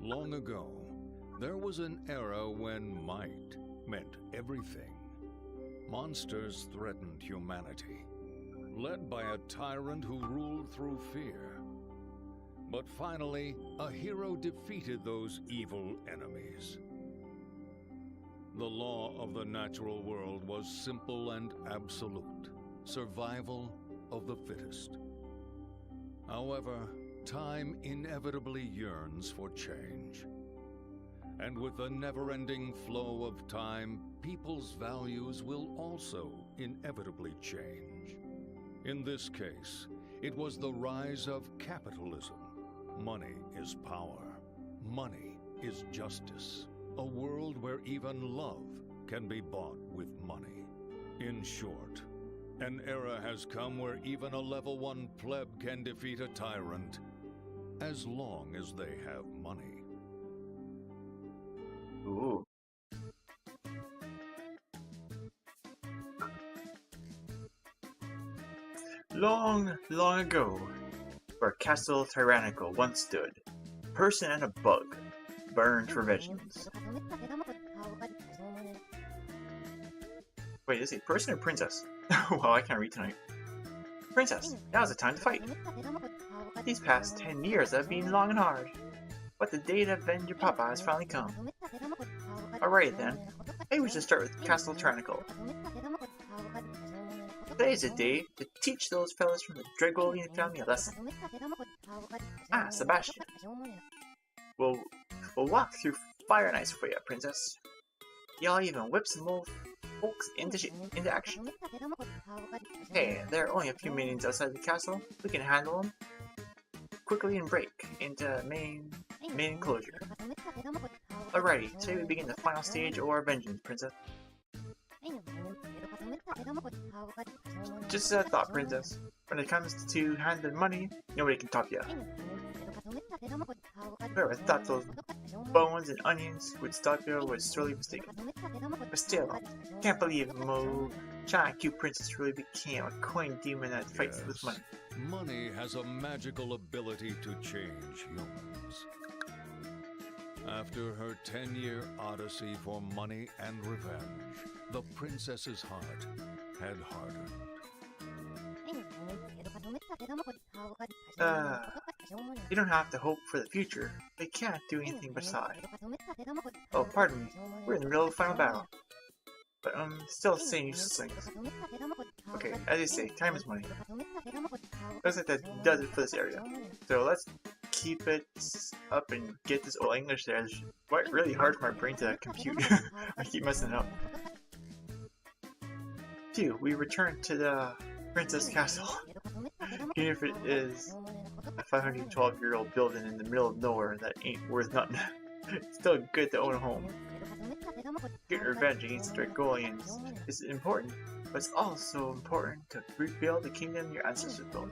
Long ago, there was an era when might meant everything. Monsters threatened humanity, led by a tyrant who ruled through fear. But finally, a hero defeated those evil enemies. The law of the natural world was simple and absolute: survival of the fittest. However, time inevitably yearns for change. And with the never-ending flow of time, people's values will also inevitably change. In this case, it was the rise of capitalism. Money is power. Money is justice. A world where even love can be bought with money. In short, an era has come where even a level 1 pleb can defeat a tyrant, as long as they have money. Ooh. Long, long ago, where Castle Tyrannical once stood, a person and a bug burned for vengeance. Wait, is it person or princess? Well, I can't read tonight. Princess, now's the time to fight. These past 10 years have been long and hard, but the day to avenge your papa has finally come. Alright then, maybe we should start with Castle Tyrannical. Today is the day to teach those fellas from the Dragolian family a lesson. Ah, Sebastian. We'll walk through fire and ice for you, princess. Y'all even whip some old folks into action. Hey, there are only a few minions outside the castle. We can handle them quickly and break into main enclosure. Alrighty, today we begin the final stage of our vengeance, princess. Just a thought, princess. When it comes to handling money, nobody can top you. Whoever thought those bones and onions would stop you was sorely mistaken. But still, can't believe Mo, China Q Princess really became a coin demon that fights with money. Money has a magical ability to change humans. After her 10-year odyssey for money and revenge, the princess's heart had hardened. You don't have to hope for the future. They can't do anything but sigh. Oh, pardon me. We're in the middle of the final battle. But I'm still saying useless things. Okay, as you say, time is money. Looks like that does it for this area. So let's keep it up and get this old English there. It's really hard for my brain to compute. I keep messing it up. Phew, we return to the Princess Castle. Even if it is a 512-year-old building in the middle of nowhere that ain't worth nothing, it's still good to own a home. Getting revenge against the Dragolians is important, but it's also important to rebuild the kingdom your ancestors built.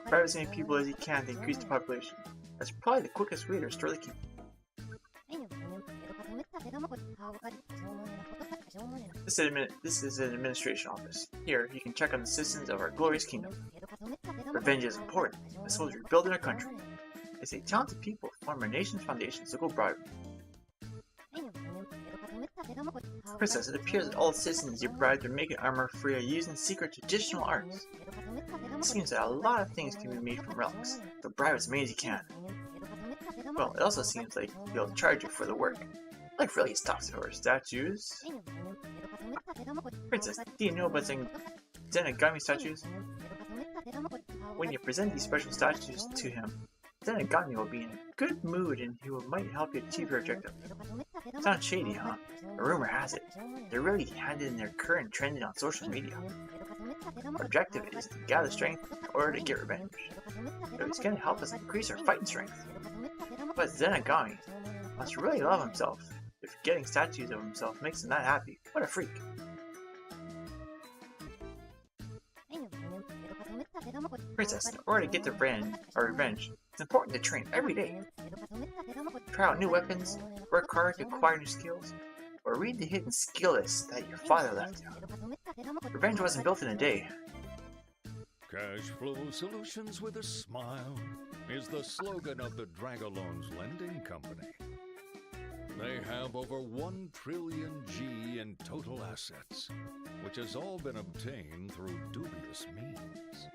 Bribe as many people as you can to increase the population. That's probably the quickest way to restore the kingdom. This is an administration office. Here, you can check on the citizens of our glorious kingdom. Revenge is important, as well as rebuilding our country. They say talented people form our nation's foundation, so go bribe them. Princess, it appears that all the citizens you bribed are making armor for you using secret traditional arts. It seems that a lot of things can be made from relics, so bribe as many as you can. Well, it also seems like they'll charge you for the work. Like really stuff for statues. Princess, do you know about Zenigami statues? When you present these special statues to him, Zenigami will be in a good mood and he might help you achieve your objective. Sounds shady, huh? A rumor has it they're really handling their current trending on social media. Our objective is to gather strength in order to get revenge. So it's going to help us increase our fighting strength. But Zenigami must really love himself if getting statues of himself makes him that happy. What a freak. Princess, in order to get the revenge, it's important to train every day. Try out new weapons, work hard to acquire new skills, or read the hidden skill list that your father left you. Revenge wasn't built in a day. Cash flow solutions with a smile. is the slogan of the Dragalone's lending company. They have over 1 trillion G in total assets, which has all been obtained through dubious means.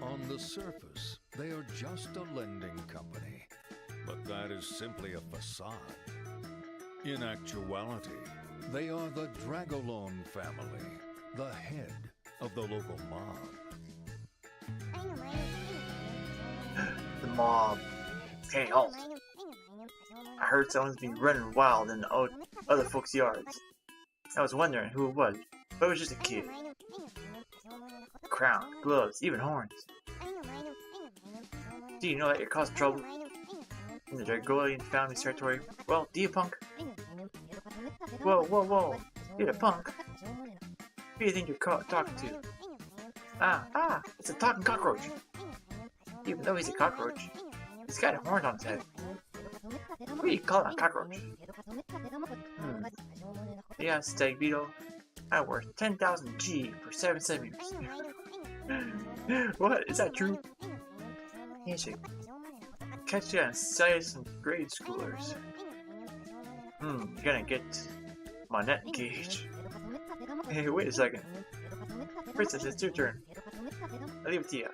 On the surface, they are just a lending company, but that is simply a facade. In actuality, they are the Dragalone family, the head of the local mob. The mob. Hey, halt. I heard someone's been running wild in the other folks' yards. I was wondering who it was, but it was just a kid. Crown, gloves, even horns. Do you know that you're causing trouble in the Dragolian family's territory? Well, do you, punk? Whoa, whoa, whoa. You're a punk. Who do you think you're talking to? It's a talking cockroach. Even though he's a cockroach, he's got a horn on his head. What do you call a cockroach? Yeah, stag beetle. I worth 10,000 G for 7 centimeters. What? Is that true? You should catch you and sell you some grade schoolers. You're gonna get my net cage. Hey, wait a second. Princess, it's your turn. I'll leave it to you.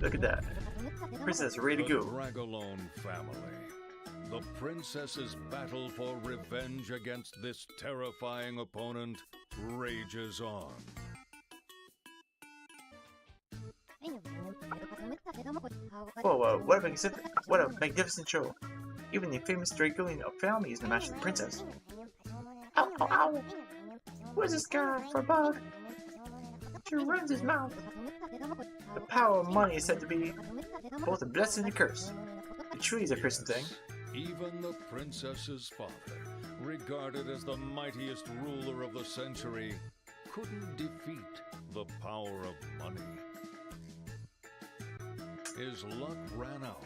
Look at that. Princess ready to go. The Dragalone family. The princess's battle for revenge against this terrifying opponent rages on. Whoa, what a magnificent show. Even the famous Dragolian family is the match of the princess. Ow, ow, ow! Who is this guy for a bug? She runs his mouth. The power of money is said to be both a blessing and a curse. It truly is a cursing thing. Even the princess's father, regarded as the mightiest ruler of the century, couldn't defeat the power of money. His luck ran out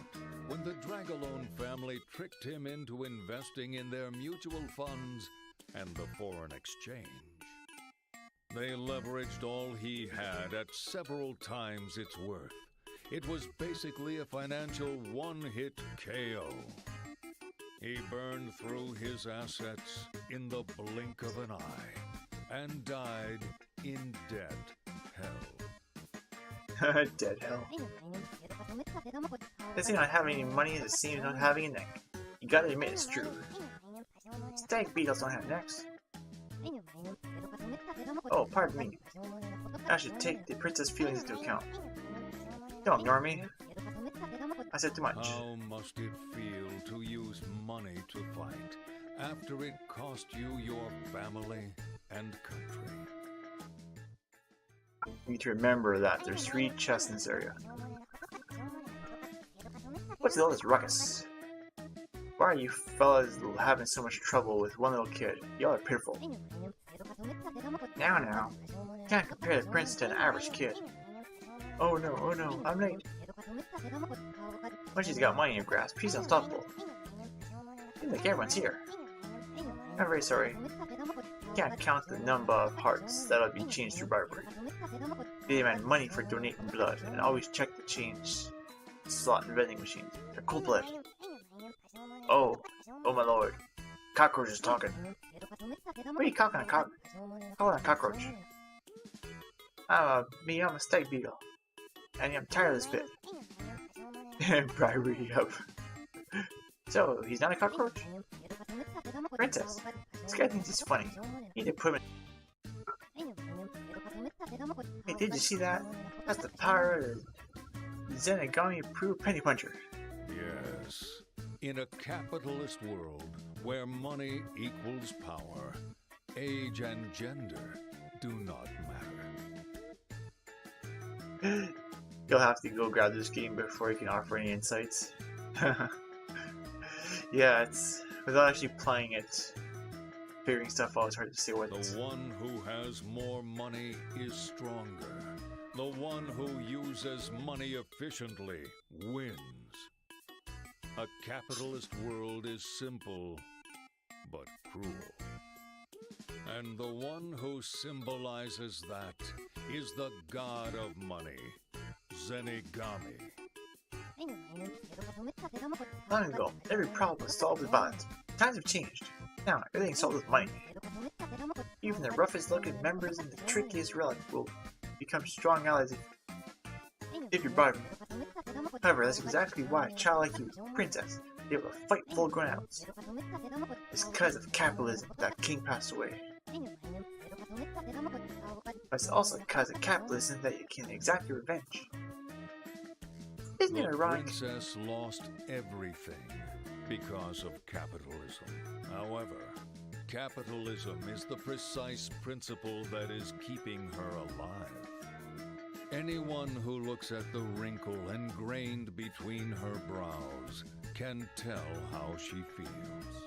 when the Dragalone family tricked him into investing in their mutual funds and the foreign exchange. They leveraged all he had at several times its worth. It was basically a financial one-hit KO. He burned through his assets in the blink of an eye and died in debt hell. Dead hell. Does he not have any money the same as not having a neck? You gotta admit it's true. Stag beetles don't have necks. Oh, pardon me. I should take the princess' feelings into account. Don't ignore me. I said too much. How must it feel to use money to fight after it cost you your family and country? You need to remember that there's 3 chests in this area. What's all this ruckus? Why are you fellas having so much trouble with one little kid? Y'all are pitiful. Now, can't compare the prince to an average kid. Oh no, I'm late. Once she's got money in your grasp, she's unstoppable. Seems like everyone's here. I'm very sorry. Can't count the number of hearts that'll be changed through bribery. They demand money for donating blood, and always check the change slot in vending machines. They're cold-blooded. Oh my lord. Cockroach is talking. What are you calling a cockroach? I'm a stag beetle. And I'm tired of this bit. Bribery up. So, he's not a cockroach? Princess, this guy thinks he's funny. You need to put him in. Hey, did you see that? That's the power of the Zenigami Proof Penny Puncher. Yes. In a capitalist world where money equals power, age and gender do not matter. You'll have to go grab this game before you can offer any insights. Yeah, it's without actually playing it, figuring stuff out, it's hard to see what. The one who has more money is stronger. The one who uses money efficiently wins. A capitalist world is simple, but cruel. And the one who symbolizes that is the god of money, Zenigami. Long ago, every problem was solved with violence. Times have changed. Now, everything's solved with money. Even the roughest looking members and the trickiest relic will become strong allies if you bribe them. However, that's exactly why a child like you, Princess, is able to fight full-grown adults. It's because of capitalism that King passed away. But it's also because of capitalism that you can exact your revenge. Isn't it ironic? The princess lost everything because of capitalism. However, capitalism is the precise principle that is keeping her alive. Anyone who looks at the wrinkle ingrained between her brows can tell how she feels.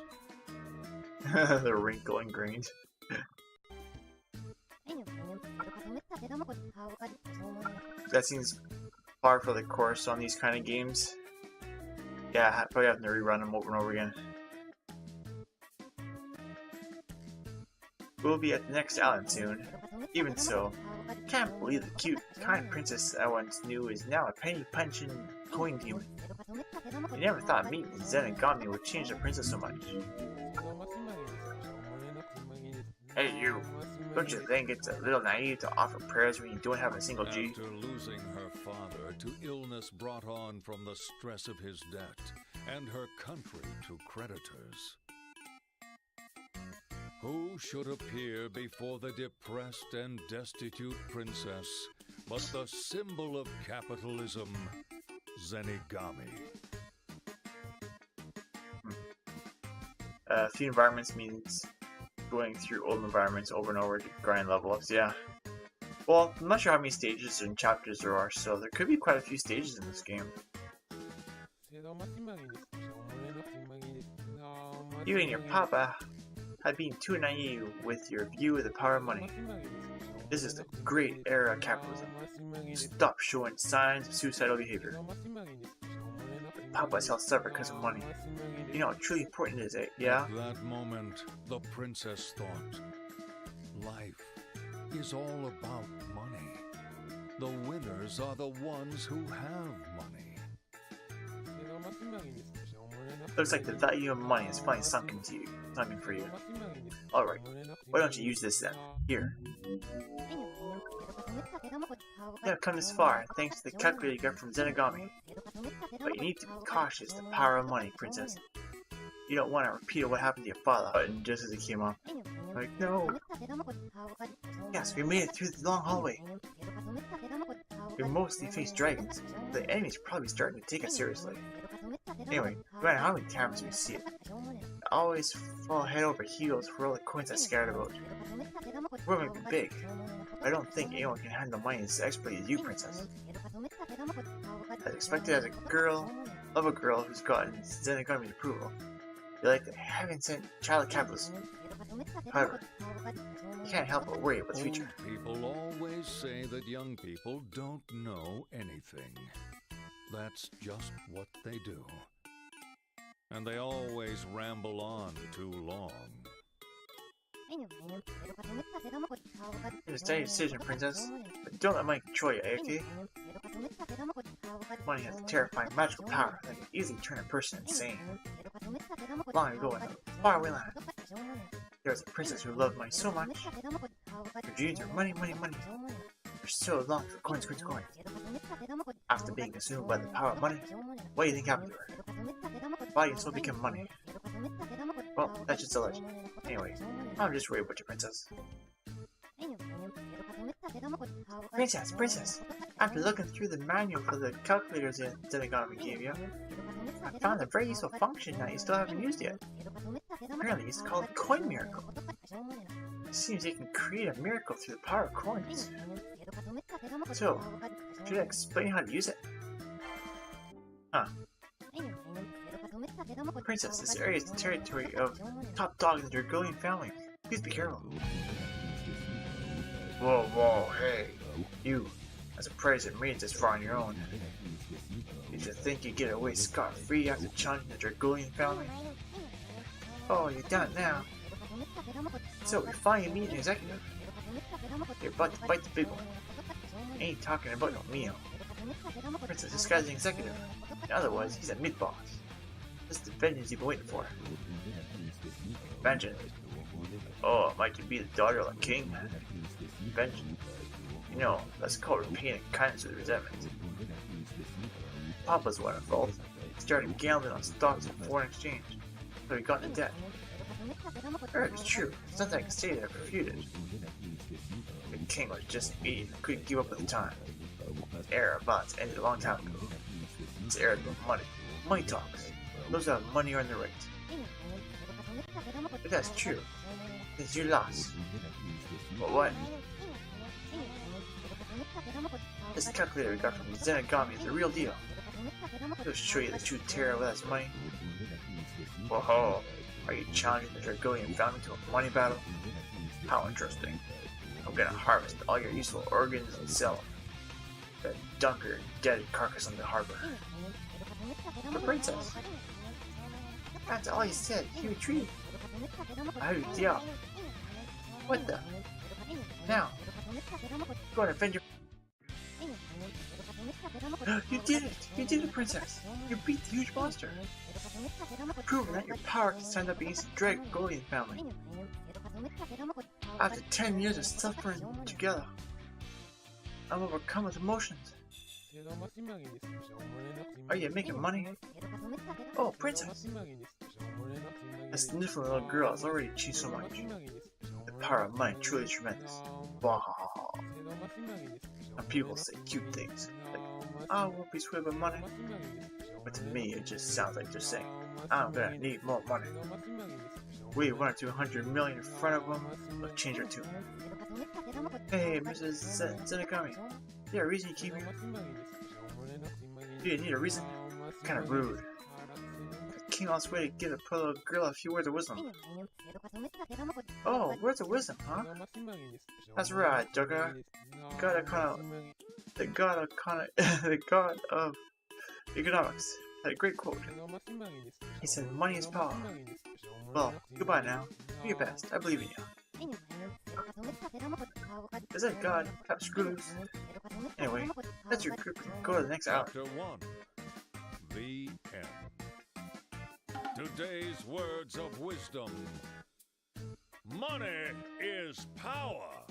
The wrinkle ingrained. That seems par for the course on these kind of games. Yeah, I probably have to rerun them over and over again. We'll be at the next island soon. Even so, I can't believe the cute, kind princess I once knew is now a penny-punching coin demon. I never thought meeting Zenigami would change the princess so much. Hey you, don't you think it's a little naive to offer prayers when you don't have a single G? After losing her father to illness brought on from the stress of his debt, and her country to creditors, who should appear before the depressed and destitute princess but the symbol of capitalism, Zenigami? A few environments means going through old environments over and over to grind level ups, yeah. Well, I'm not sure how many stages and chapters there are, so there could be quite a few stages in this game. You and your papa have been too naive with your view of the power of money. This is the great era of capitalism. Stop showing signs of suicidal behavior. Papa's health suffered because of money. You know how truly important it is, yeah? At that moment, the princess thought, life is all about money. The winners are the ones who have money. Looks like the value of money is finally sunken for you. Alright, why don't you use this then? Here. You have come this far, thanks to the calculator you got from Zenigami. But you need to be cautious, the power of money, princess. You don't want to repeat what happened to your father. Button just as it came up. Like, no. Yes, we made it through the long hallway. We mostly faced dragons. The enemy's probably starting to take us seriously. Anyway, no matter how many times we see it, I always fall head over heels for all the coins I scattered about. We're going to be big, but I don't think anyone can handle money as expertly as you, princess. As expected as a girl, of a girl who's gotten Zenigami's approval. You're like the heaven-sent child of capitalism. However, you can't help but worry about the future. Old people always say that young people don't know anything. That's just what they do. And they always ramble on too long. It's a steady decision, princess. But don't let money control you, okay? Money has a terrifying magical power that can easily turn a person insane. Long ago in a faraway land, there was a princess who loved money so much. Her dreams were money, money, money. For so long for coins, coins, coins. After being consumed by the power of money, what do you think happened to her? Body and soul became money. Well, that's just a legend. Anyway, I'm just worried about your princess. Princess, princess! After looking through the manual for the calculators that Zenigami gave you, I found a very useful function that you still haven't used yet. Apparently, it's called Coin Miracle. It seems you can create a miracle through the power of coins. So, should I explain how to use it? Huh. Princess, this area is the territory of top dog in the Dragonian family. Please be careful. Whoa, whoa, hey. You, as a prize that made it this far on your own. Did you think you'd get away scot-free after challenging the Dragonian family? Oh, you've done it now. So, we finally meet an executive. You're about to bite the big one. Ain't talking about no meal. Princess, this guy's an executive. In other words, he's a mid-boss. This is the vengeance you've been waiting for. Vengeance. Oh, might you be the daughter of a king? Vengeance. You know, that's called repaying kindness with resentment. Papa's one at fault. He started gambling on stocks and foreign exchange, so he got into debt. It's true. There's nothing I can say that I refuted. The king was just mean and couldn't give up at the time. The era of bonds ended a long time ago. It's era of money. Money talks. Those who have money earn the right. If that's true, it's your loss. But what? This calculator we got from Zenigami is the real deal. It'll show you the true terror of that money. Whoa, are you challenging the Dragonian family to a money battle? How interesting. I'm gonna harvest all your useful organs and sell them. Then dunk your dead carcass on the harbor. The princess. That's all he said. He retreated. How do you up? What the? Now, go and avenge your... You did it! You did it, princess! You beat the huge monster! Proving that your power can stand up against the Dragonian family. After 10 years of suffering together, I'm overcome with emotions. Are you making money? Oh, princess! A sniffling little girl has already achieved so much. The power of money truly is tremendous. Wow. And people say cute things, like, I won't be swayed by money. But to me, it just sounds like they're saying, I'm gonna need more money. We 1 or 200 million in front of them, will change our tune. Hey, Mrs. Zenigami, is there a reason you keep here? Do you need a reason? Kinda rude. The king wants way to give a poor little girl a few words of wisdom. Oh, words of wisdom, huh? That's right, Joker. The god of economics had a great quote. He said, money is power. Well, goodbye now. Do your best. I believe in you. Is that God? Top screws. Anyway, that's your group. Go to the next hour. Chapter 1. The End. Today's words of wisdom. Money is power.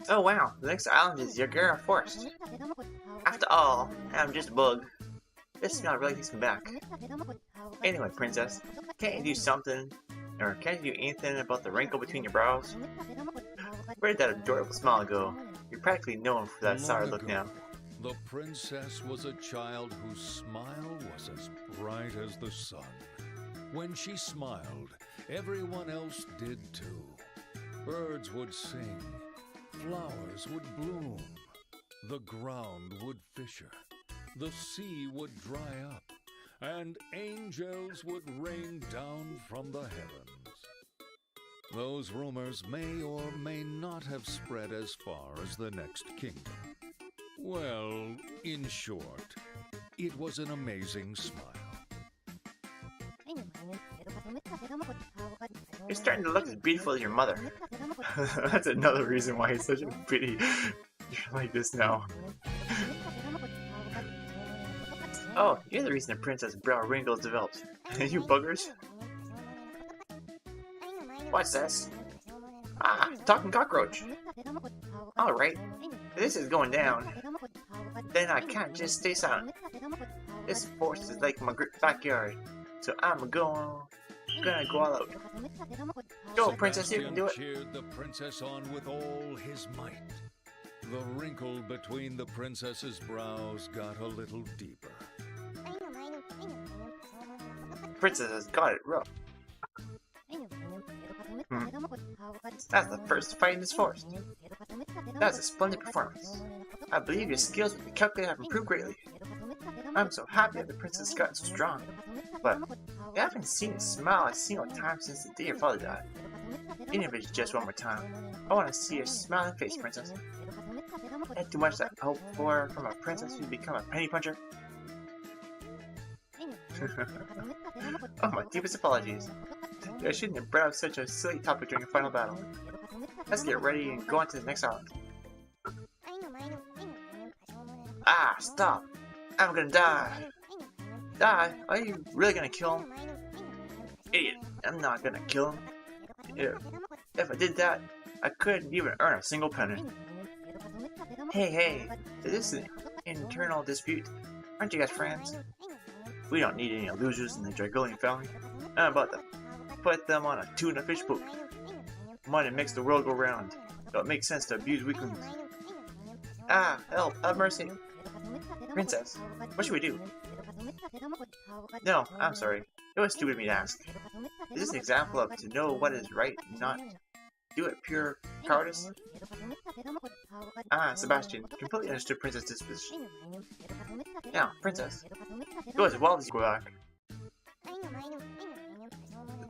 Oh wow, the next island is Yagura Forest. After all, I'm just a bug. This smell really takes me back. Anyway, princess, can't you do something? Or can't you do anything about the wrinkle between your brows? Where did that adorable smile go? You're practically known for that sour look now. The princess was a child whose smile was as bright as the sun. When she smiled, everyone else did too. Birds would sing, flowers would bloom, the ground would fissure, the sea would dry up, and angels would rain down from the heavens. Those rumors may or may not have spread as far as the next kingdom. Well, in short, it was an amazing smile. You're starting to look as beautiful as your mother. That's another reason why he's such a pretty... You're like this now. Oh, you're the reason the princess' brow wrinkles developed. You buggers. What's this? Ah, talking cockroach. Alright, this is going down. Then I can't just stay silent. This forest is like my backyard, so I'm gonna go all out. Go, princess, you can do it. Cheered the princess on with all his might. The wrinkle between the princess's brows got a little deeper. Princess has got it rough. That's the first fight in this forest. That's a splendid performance. I believe your skills with the calculator have improved greatly. I'm so happy that the princess has gotten so strong. But I haven't seen a smile a single time since the day your father died. Even if it's just one more time, I want to see your smiling face, princess. Ain't too much to hope for from a princess who's become a penny puncher. Oh, my deepest apologies. I shouldn't have brought up such a silly topic during a final battle. Let's get ready and go on to the next island. Ah, stop! I'm gonna die! Die? Are you really gonna kill him? Idiot! I'm not gonna kill him. If I did that, I couldn't even earn a single penny. Hey, is this an internal dispute? Aren't you guys friends? We don't need any losers in the Dragolian family. How about them? Put them on a tuna fish boat. Money makes the world go round. Don't make sense to abuse weaklings. Ah, help! Have mercy! Princess, what should we do? No, I'm sorry. It was stupid of me to ask. Is this an example of to know what is right and not do it pure cowardice? Ah, Sebastian, completely understood Princess' disposition. Now, Princess, go as wild as you go back.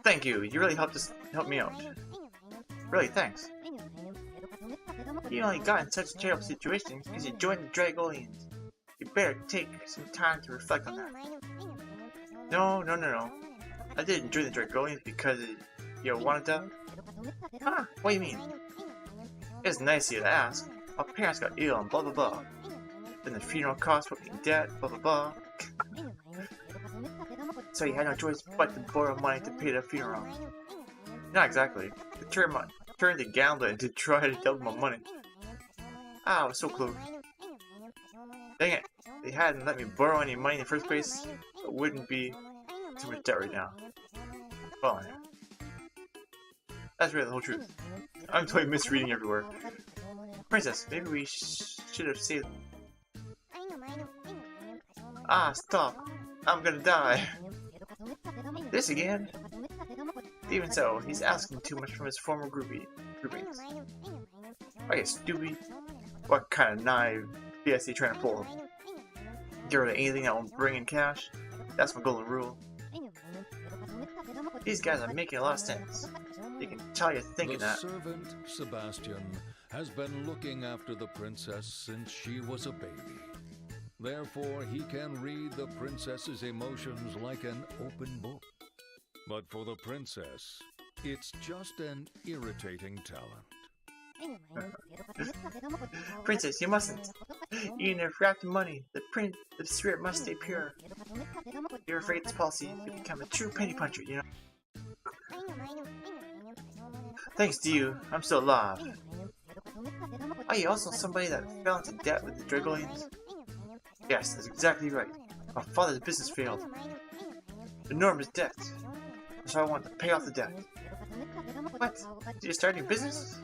Thank you, you really helped me out. Really, thanks. You only got in such a terrible situation because you joined the Dragolians. You better take some time to reflect on that. No. I didn't join the Dragolians because you wanted to. Huh? What do you mean? It's nice of you to ask. My parents got ill and blah blah blah. Then the funeral costs put me in debt, blah blah blah. So you had no choice but to borrow money to pay the funeral. Not exactly. I turned to gambling to try to double my money. Ah, I was so close. Dang it. If they hadn't let me borrow any money in the first place, I wouldn't be too much debt right now. Well, that's really the whole truth. I'm totally misreading everywhere. Princess, maybe we should have saved... Ah, stop! I'm gonna die! This again? Even so, he's asking too much from his former groupings. Are you stupid? What kind of naive BS are you trying to pull? Get rid of anything that won't bring in cash? That's my golden rule. These guys are making a lot of sense. You can tell you're thinking that. The servant, Sebastian, has been looking after the princess since she was a baby. Therefore, he can read the princess's emotions like an open book. But for the princess, it's just an irritating talent. Princess, you mustn't. Even if wrapped in money, the spirit must stay pure. You're afraid this policy to become a true penny puncher, you know? Thanks to you, I'm still alive. Are you also somebody that fell into debt with the Dragolians? Yes, that's exactly right. My father's business failed. Enormous debt. So I wanted to pay off the debt. What? Did you start your business?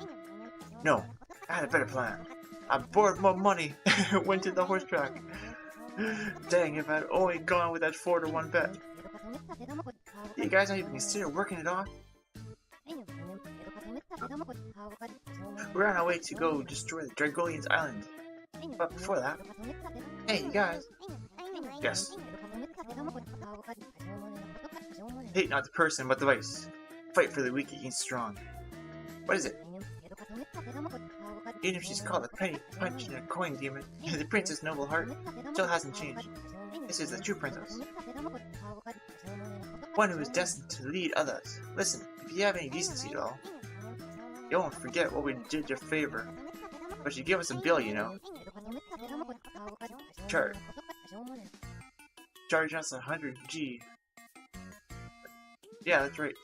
No, I had a better plan. I borrowed more money and went to the horse track. Dang, if I'd only gone with that 4-to-1 bet. You guys not even consider working it off? We're on our way to go destroy the Dragolians Island. But before that... Hey, you guys! Yes? Hate not the person, but the vice. Fight for the weak against strong. What is it? Even if she's called a penny punch and a coin demon, the princess' noble heart still hasn't changed. This is the true princess. One who is destined to lead others. Listen, if you have any decency at all, you won't forget what we did your favor. But you give us a bill, you know. Charge us 100 G. Yeah, that's right.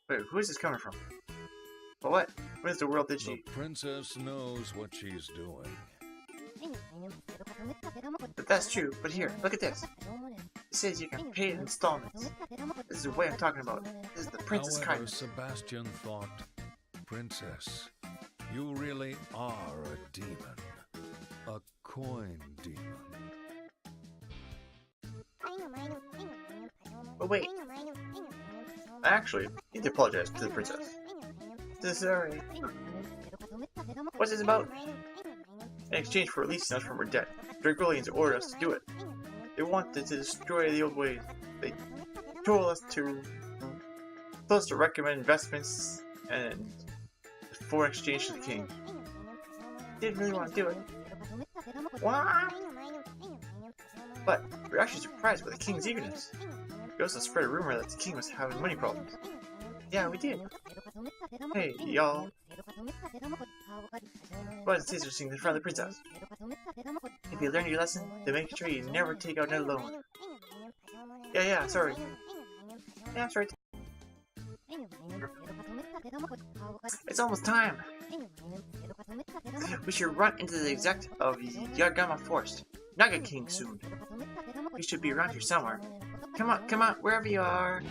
Wait, who is this coming from? But what? Where's the world did she? The princess knows what she's doing. But that's true. But here, look at this. It says you can pay in installments. This is the way I'm talking about. This is the princess However, kindness. Sebastian thought, Princess, you really are a demon. A coin demon. But wait. I actually need to apologize to the princess. Sorry. What's this about? In exchange for releasing us from our debt, Dragolians ordered us to do it. They wanted to destroy the old ways. They told us to recommend investments and foreign exchange to the king. Didn't really want to do it. What? But we're actually surprised by the king's eagerness. We also spread a rumor that the king was having money problems. Yeah, we did. Hey, y'all. Brothers and sisters sing in front of the princess. If you learn your lesson, then make sure you never take out another loan. Yeah, sorry. Yeah, sorry. It's almost time. We should run into the exec of Yagama Forest. Naga King soon. He should be around here somewhere. Come on, wherever you are.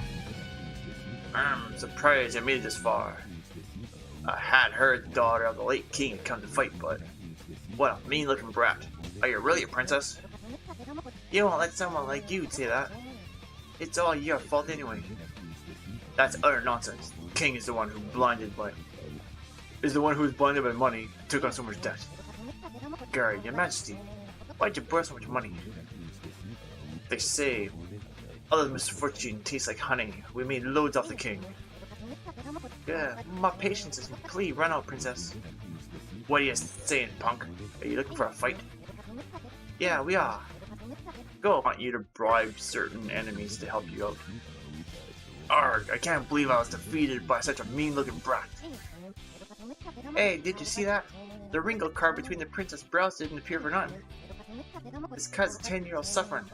I'm surprised I made it this far. I had heard the daughter of the late king had come to fight, but what a mean-looking brat. Are you really a princess? You won't let someone like you say that. It's all your fault anyway. That's utter nonsense. The king is the one who was blinded by money and took on so much debt. Gary, your majesty, why'd you borrow so much money? They say, other misfortune tastes like honey. We made loads off the king. Yeah, my patience is completely run out, princess. What are you saying, punk? Are you looking for a fight? Yeah, we are. Go. I want you to bribe certain enemies to help you out. Arg, I can't believe I was defeated by such a mean-looking brat. Hey, did you see that? The wrinkled card between the princess' brows didn't appear for none. It's cause the 10-year-old suffering.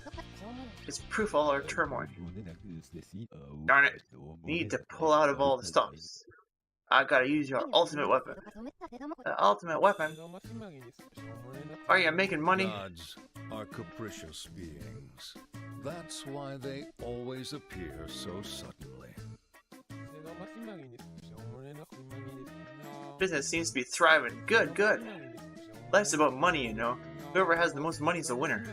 It's proof of all our turmoil. Darn it, you need to pull out of all the stops. I gotta use your ultimate weapon. The ultimate weapon? Are you making money? Gods are capricious beings. That's why they always appear so suddenly. Business seems to be thriving. Good. Life's about money, you know. Whoever has the most money is the winner.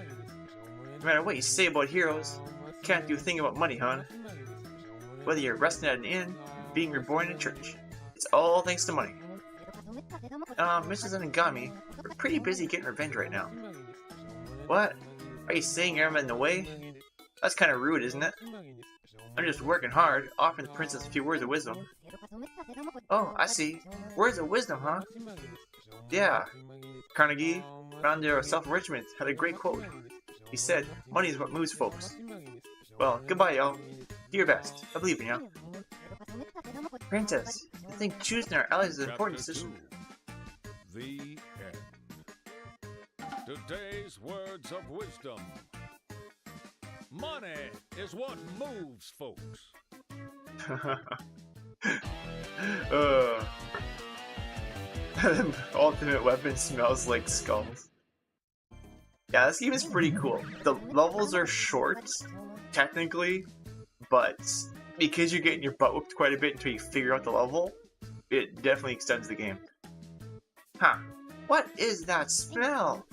No matter what you say about heroes, can't do a thing about money, huh? Whether you're resting at an inn, being reborn in church, it's all thanks to money. Mrs. Anagami, we're pretty busy getting revenge right now. What? Are you saying I'm in the way? That's kind of rude, isn't it? I'm just working hard, offering the princess a few words of wisdom. Oh, I see. Words of wisdom, huh? Yeah. Carnegie, founder of Self-Enrichment, had a great quote. He said, money is what moves folks. Well, goodbye, y'all. Do your best. I believe in you. Princess, I think choosing our allies is an important decision. The end. Today's words of wisdom. Money is what moves folks. Ultimate weapon smells like skulls. Yeah, this game is pretty cool. The levels are short, technically, but because you're getting your butt whooped quite a bit until you figure out the level, it definitely extends the game. Huh. What is that smell?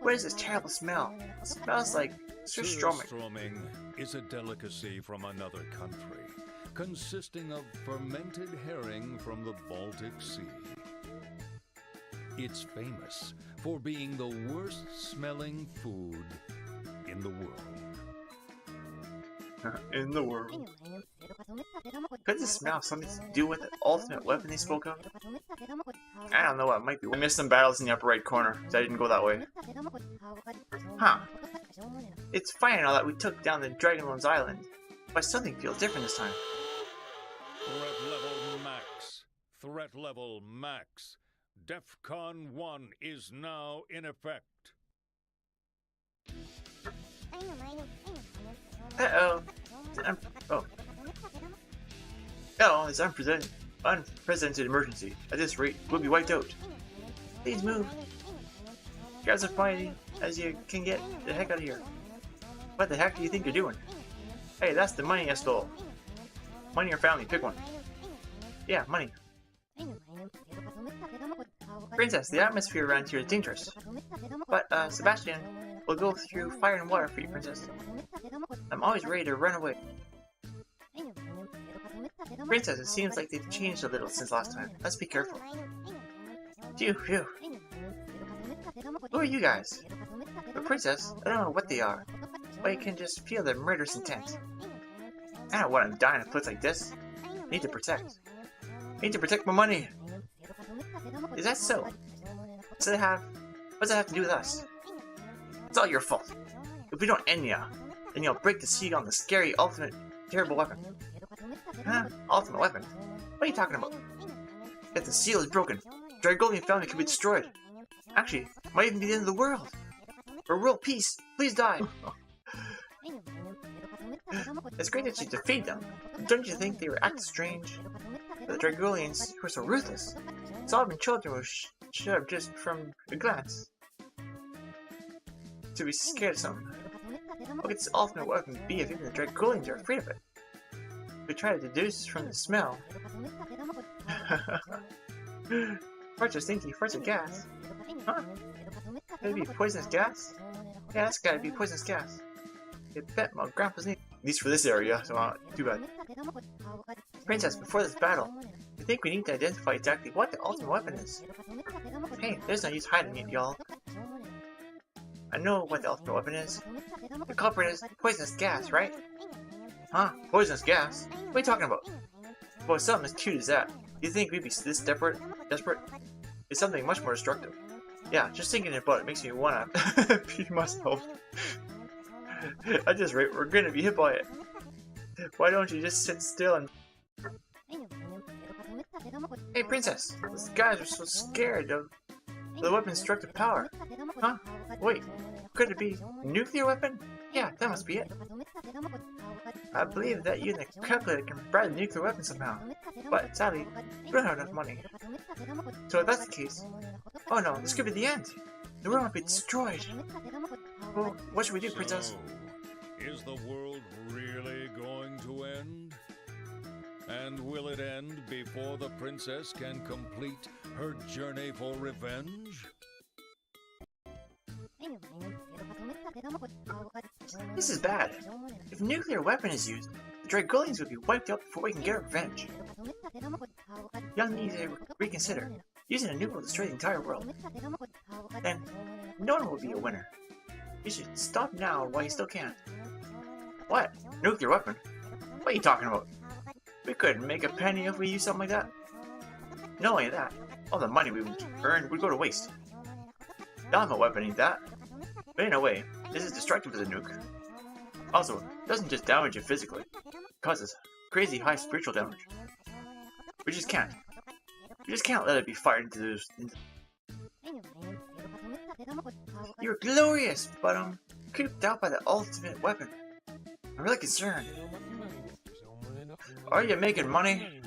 What is this terrible smell? It smells like surströmming. Surströmming is a delicacy from another country, consisting of fermented herring from the Baltic Sea. It's famous for being the worst smelling food in the world. In the world. Could this smell have something to do with the ultimate weapon they spoke of? I don't know what it might be. I missed some battles in the upper right corner, so I didn't go that way. Huh. It's fine and all that we took down the Dragonlord's Island, but something feels different this time. Threat level max. Threat level max. DEFCON 1 is now in effect. Uh-oh. Oh, it's unprecedented emergency. At this rate, we'll be wiped out. Please move. Grab as far as you can get the heck out of here. What the heck do you think you're doing? Hey, that's the money I stole. Money or family, pick one. Yeah, money. Princess, the atmosphere around here is dangerous. But, Sebastian, we'll go through fire and water for you, Princess. I'm always ready to run away. Princess, it seems like they've changed a little since last time. Let's be careful. Phew. Who are you guys? The Princess, I don't know what they are, but I can just feel their murderous intent. I don't want to die in a place like this. I need to protect. My money. Is that so? What's that have to do with us? It's all your fault. If we don't end ya, then you'll break the seal on the scary, ultimate, terrible weapon. Huh? Ultimate weapon? What are you talking about? If the seal is broken, the Dragolian family could be destroyed. Actually, it might even be the end of the world. For world peace, please die. It's great that you defeat them. Don't you think they were acting strange? The Dragolians were so ruthless. Solomon children were shut up just from a glance. To be scared of something. What could this ultimate weapon be if even the Dragolians are afraid of it? We try to deduce from the smell. Farts are stinky, farts are gas. Huh? Could it be poisonous gas? Yeah, that's gotta be poisonous gas. I bet my grandpa's name. At least for this area, so too bad. Princess, before this battle, I think we need to identify exactly what the ultimate weapon is. Hey, there's no use hiding it, y'all. I know what the ultimate weapon is. The culprit is poisonous gas, right? Huh? Poisonous gas? What are you talking about? Well, something as cute as that. Do you think we'd be this desperate? It's something much more destructive. Yeah, just thinking about it makes me wanna pee myself. At this rate, we're gonna be hit by it. Why don't you just sit still and... Hey, Princess! These guys are so scared of the weapon's destructive power. Huh? Wait, could it be a nuclear weapon? Yeah, that must be it. I believe that you and the calculator can buy the nuclear weapon somehow. But sadly, we don't have enough money. So if that's the case... Oh no, this could be the end! The world might be destroyed! Well, what should we do, Princess? So, is the world really going to end? And will it end before the princess can complete her journey for revenge? This is bad. If a nuclear weapon is used, the Dragolians would be wiped out before we can get our revenge. Y'all need to reconsider. Using a nuke will destroy the entire world. Then, no one will be a winner. You should stop now while you still can. What? Nuclear weapon? What are you talking about? We couldn't make a penny if we used something like that. Not only that, all the money we earned would go to waste. Ultimate weapon ain't that. But in a way, this is destructive as a nuke. Also, it doesn't just damage you physically, it causes crazy high spiritual damage. We just can't let it be fired into this. You're glorious, but I'm creeped out by the ultimate weapon. I'm really concerned. Are you making money?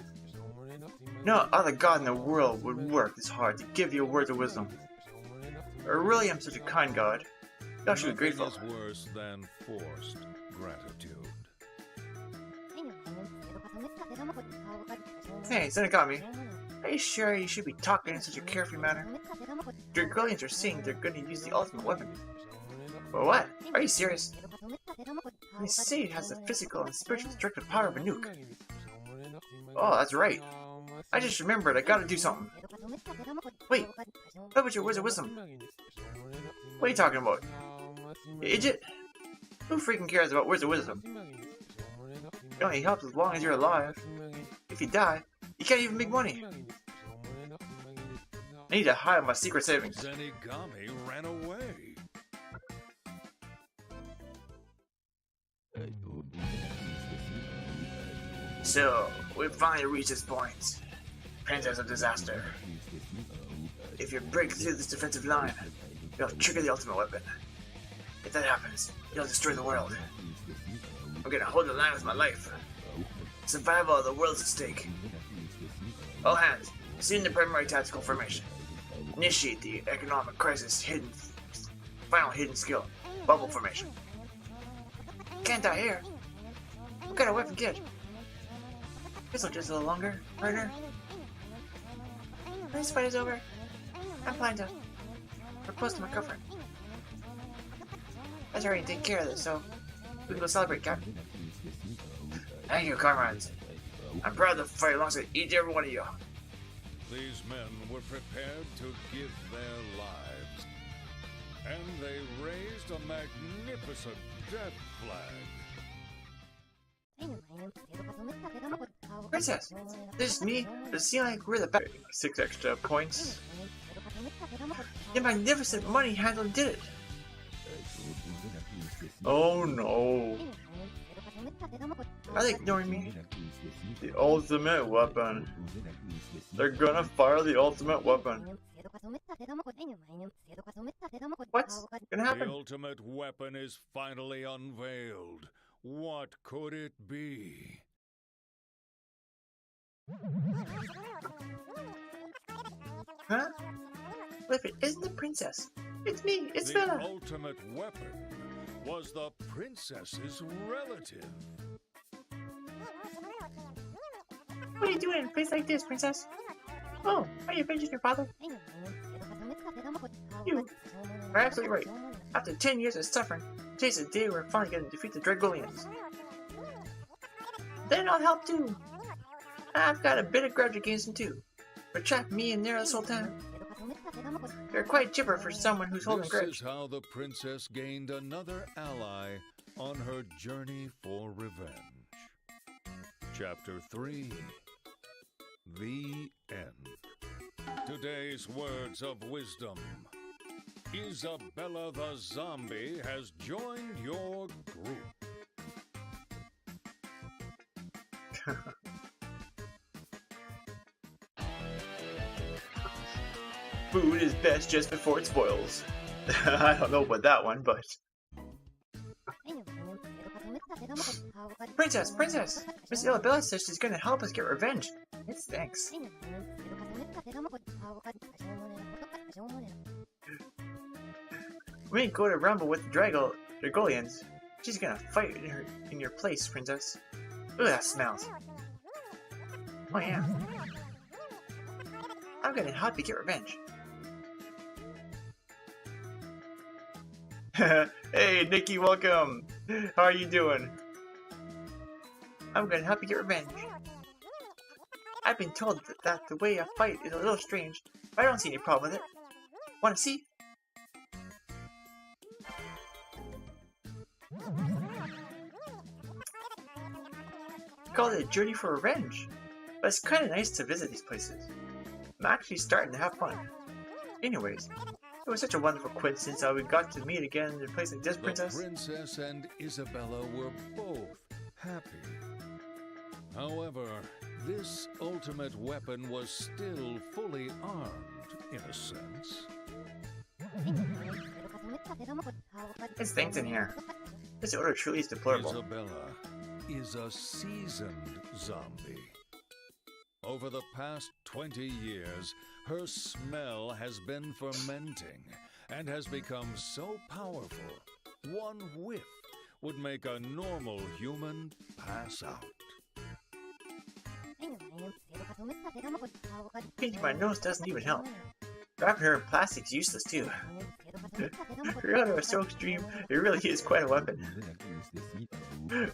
No other god in the world would work this hard to give you words of wisdom. I really am such a kind god. Y'all should be grateful. Nothing is worse than forced gratitude. Hey, Zenigami, are you sure you should be talking in such a carefree manner? Dragolians are saying they're going to use the ultimate weapon. But what? Are you serious? They say it has the physical and spiritual destructive power of a nuke. Oh, that's right. I just remembered I gotta do something. Wait, what about your words of wisdom? What are you talking about? You idiot? Who freaking cares about words of wisdom? It only helps as long as you're alive. If you die, you can't even make money. I need to hide my secret savings. Zenigami ran away. So, we've finally reached this point. Princess of Disaster. If you break through this defensive line, you'll trigger the ultimate weapon. If that happens, you'll destroy the world. I'm gonna hold the line with my life. Survival of the world is at stake. All hands, assume the primary tactical formation. Initiate the economic crisis final hidden skill, bubble formation. Can't die here. What kind of weapon kid? This'll just a little longer, partner. When this fight is over, I'm planning to propose to my girlfriend. Let's hurry and take care of this so we can go celebrate, Captain. Thank you, comrades. I'm proud to fight alongside each and every one of you. These men were prepared to give their lives, and they raised a magnificent death flag. Princess, this is me. Does it seem like we're the best? 6 extra points. The magnificent money handler did it. Oh no. Are they ignoring me? The ultimate weapon. They're gonna fire the ultimate weapon. What's gonna The happen? ultimate weapon is finally unveiled. What could it be? Huh? Flip it, isn't the princess? It's me, it's The Bella. ultimate weapon was the princess's relative. What are you doing in a place like this, princess? Oh, are you avenging your father? You are absolutely right. After 10 years of suffering, today's the day we're finally going to defeat the Dragolians. Then I'll help too. I've got a bit of grudge against them too. For trapping me in there this whole time. You're quite chipper for someone who's holding a This grudge. is how the princess gained another ally on her journey for revenge. Chapter 3. The End. Today's words of wisdom. Isabella the zombie has joined your group. Food is best just before it spoils. I don't know about that one, but... Princess! Princess! Miss Isabella says she's gonna help us get revenge. It's thanks. We ain't go to rumble with the Dragolians. She's gonna fight in your place, princess. Ooh, that smells. Oh yeah. I'm gonna help you get revenge. Hey, Nikki, welcome. How are you doing? I'm gonna help you get revenge. I've been told that the way I fight is a little strange, but I don't see any problem with it. Wanna see? We call it a journey for revenge, but it's kinda nice to visit these places. I'm actually starting to have fun. Anyways, it was such a wonderful coincidence that we got to meet again in a place like this, princess. The princess and Isabella were both happy. However, this ultimate weapon was still fully armed, in a sense. There's things in here. This odor truly is deplorable. Isabella is a seasoned zombie. Over the past 20 years, her smell has been fermenting and has become so powerful, one whiff would make a normal human pass out. Painting my nose doesn't even help. Wrapping her in plastic's useless too. Her odor is so extreme, it really is quite a weapon.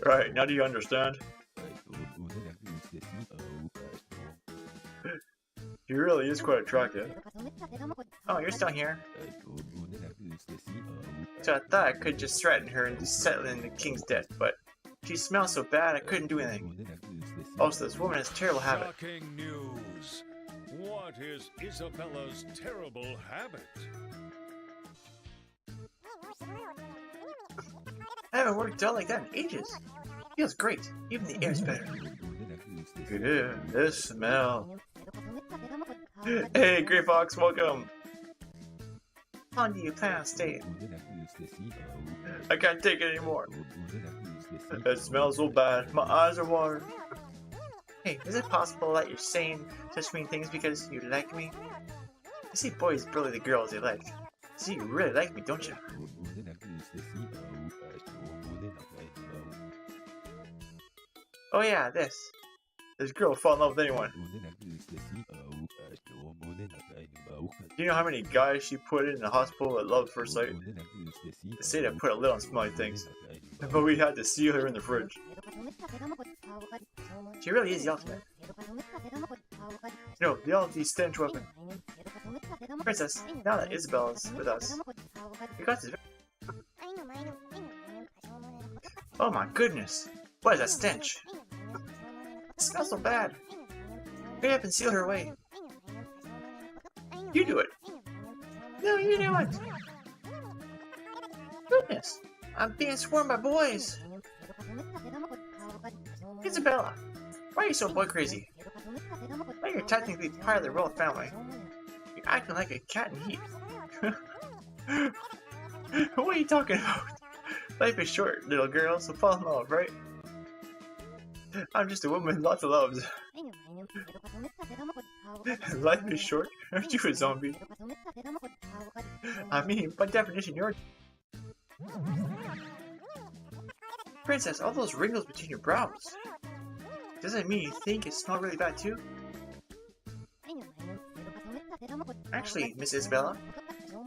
Right, now do you understand? He really is quite attractive. Oh, you're still here. So I thought I could just threaten her and settle in the king's debt, but she smells so bad I couldn't do anything. Also, this woman has a terrible habit. Shocking news! What is Isabella's terrible habit? I haven't worked out like that in ages. Feels great. Even the air's better. Yeah, this smell. Hey, Grey Fox, welcome. How long do you plan on staying? I can't take it anymore. It smells so bad. My eyes are watering. Hey, is it possible that you're saying such mean things because you like me? You see boys bully the girls they like. So you really like me, don't you? Oh yeah, this. This girl will fall in love with anyone. Do you know how many guys she put in the hospital at love at first sight? They say they put a lid on smelly things, but we had to seal her in the fridge. She really is the ultimate. No, the ultimate stench weapon. Princess, now that Isabella's with us, we got this. Oh my goodness! What is that stench? It smells so bad. Hurry up and seal her away. You do it. No, you do it. Goodness. I'm being swarmed by boys! Isabella, why are you so boy crazy? Well, you're technically part of the royal family. You're acting like a cat in heat. What are you talking about? Life is short, little girl, so fall in love, right? I'm just a woman with lots of loves. Life is short? Aren't you a zombie? I mean, by definition, you're... Princess, all those wrinkles between your brows. Does that mean you think it smells really bad too? Actually, Miss Isabella,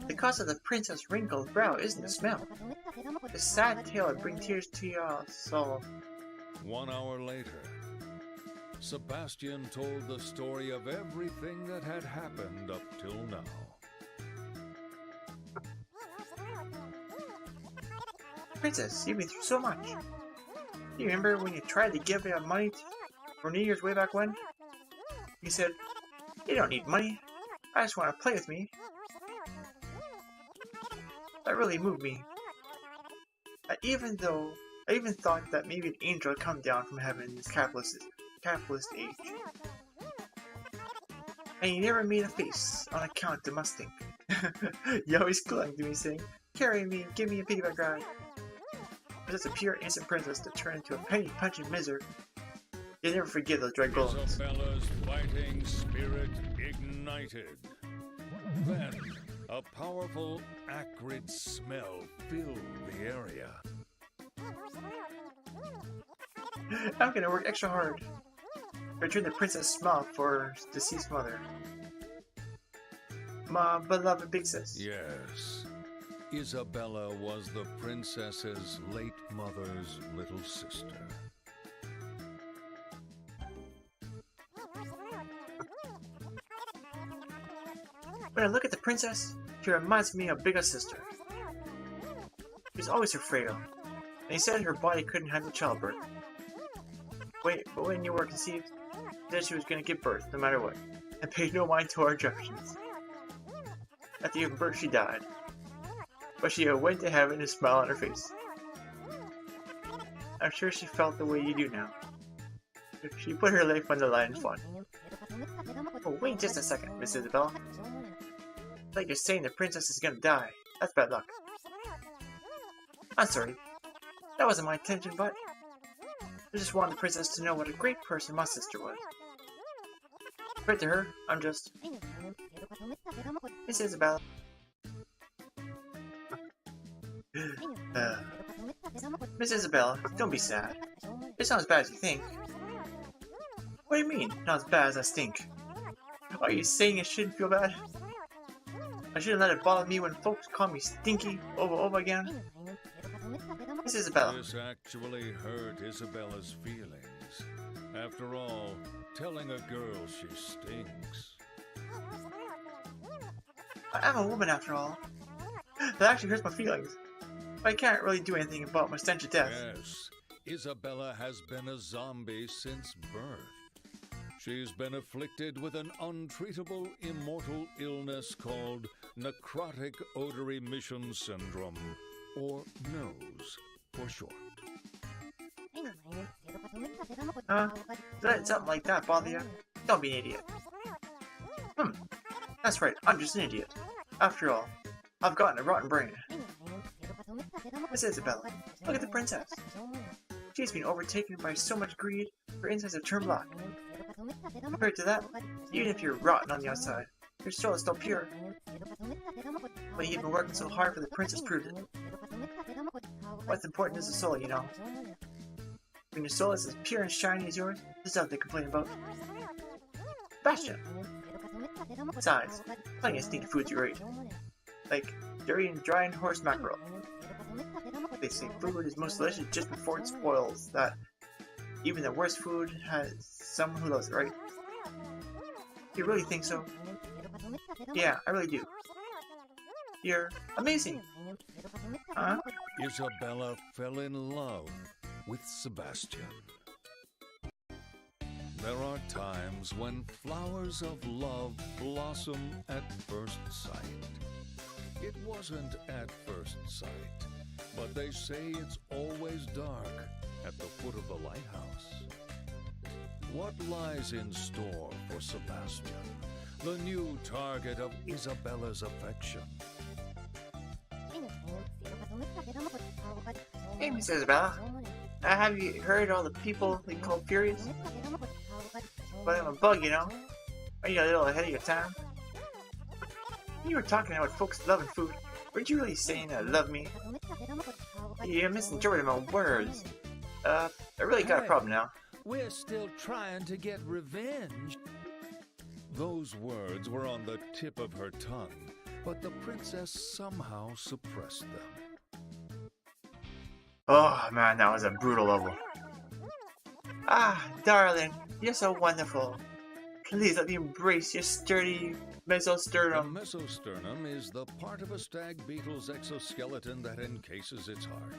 the cause of the princess' wrinkled brow isn't the smell. The sad tale would bring tears to your soul. 1 hour later, Sebastian told the story of everything that had happened up till now. Princess, you've been through so much. Do you remember when you tried to give me money for New Year's way back when? You said, "You don't need money. I just want to play with me." That really moved me. I even thought that maybe an angel had come down from heaven in this capitalist age. And you never made a face on account of my stink. You always clung to me saying, "Carry me, give me a piggyback ride." But as a pure innocent princess to turn into a penny-punching miser, you'll never forgive those dry golems. Isabella's fighting spirit ignited. Then, a powerful, acrid smell filled the area. I'm gonna work extra hard to return the princess' smile for her deceased mother. My beloved big sis. Yes. Isabella was the princess's late mother's little sister. When I look at the princess, she reminds me of bigger sister. She's always so frail, and he said her body couldn't handle childbirth. But when you were conceived, she said she was going to give birth no matter what, and paid no mind to our objections. After giving birth, she died, but she went to heaven and smiled on her face. I'm sure she felt the way you do now. She put her life on the line and fought. Oh, wait just a second, Miss Isabella. Like you're saying the princess is gonna die. That's bad luck. I'm sorry. That wasn't my intention, but I just wanted the princess to know what a great person my sister was. Compared to her, I'm just... Miss Isabella. Miss Isabella, don't be sad. It's not as bad as you think. What do you mean, not as bad as I stink? Are you saying I shouldn't feel bad? I shouldn't let it bother me when folks call me stinky over again? Miss Isabella. This actually hurt Isabella's feelings. After all, telling a girl she stinks. I'm a woman after all. That actually hurts my feelings. But I can't really do anything about my stench of death. Yes, Isabella has been a zombie since birth. She's been afflicted with an untreatable immortal illness called necrotic odor emission syndrome, or NOS for short. Let something like that bother you? Don't be an idiot. That's right, I'm just an idiot. After all, I've gotten a rotten brain. Miss Isabella, look at the princess. She's been overtaken by so much greed, her insides have turned black. Compared to that, even if you're rotten on the outside, your soul is still pure. But you've been working so hard for the princess proved it. What's important is the soul, you know. When your soul is as pure and shiny as yours, there's nothing to complain about. Bastion! Besides, plenty of stinky foods you ate. Like dirty and dry and horse mackerel. They say food is most delicious just before it spoils, that even the worst food has someone who loves it, right? You really think so? Yeah, I really do. You're amazing! Huh? Isabella fell in love with Sebastian. There are times when flowers of love blossom at first sight. It wasn't at first sight. But they say it's always dark at the foot of the lighthouse. What lies in store for Sebastian, the new target of Isabella's affection? Hey, Miss Isabella. Have you heard all the people we call furious? But I'm a bug, you know. Are you a little ahead of your time? You were talking about folks loving food. Weren't you really saying love me? You misinterpreted my words. I really got a problem now. We're still trying to get revenge. Those words were on the tip of her tongue, but the princess somehow suppressed them. Oh man, that was a brutal level. Ah, darling, you're so wonderful. Please let me embrace your sturdy The mesosternum. mesosternum is the part of a stag beetle's exoskeleton that encases its heart.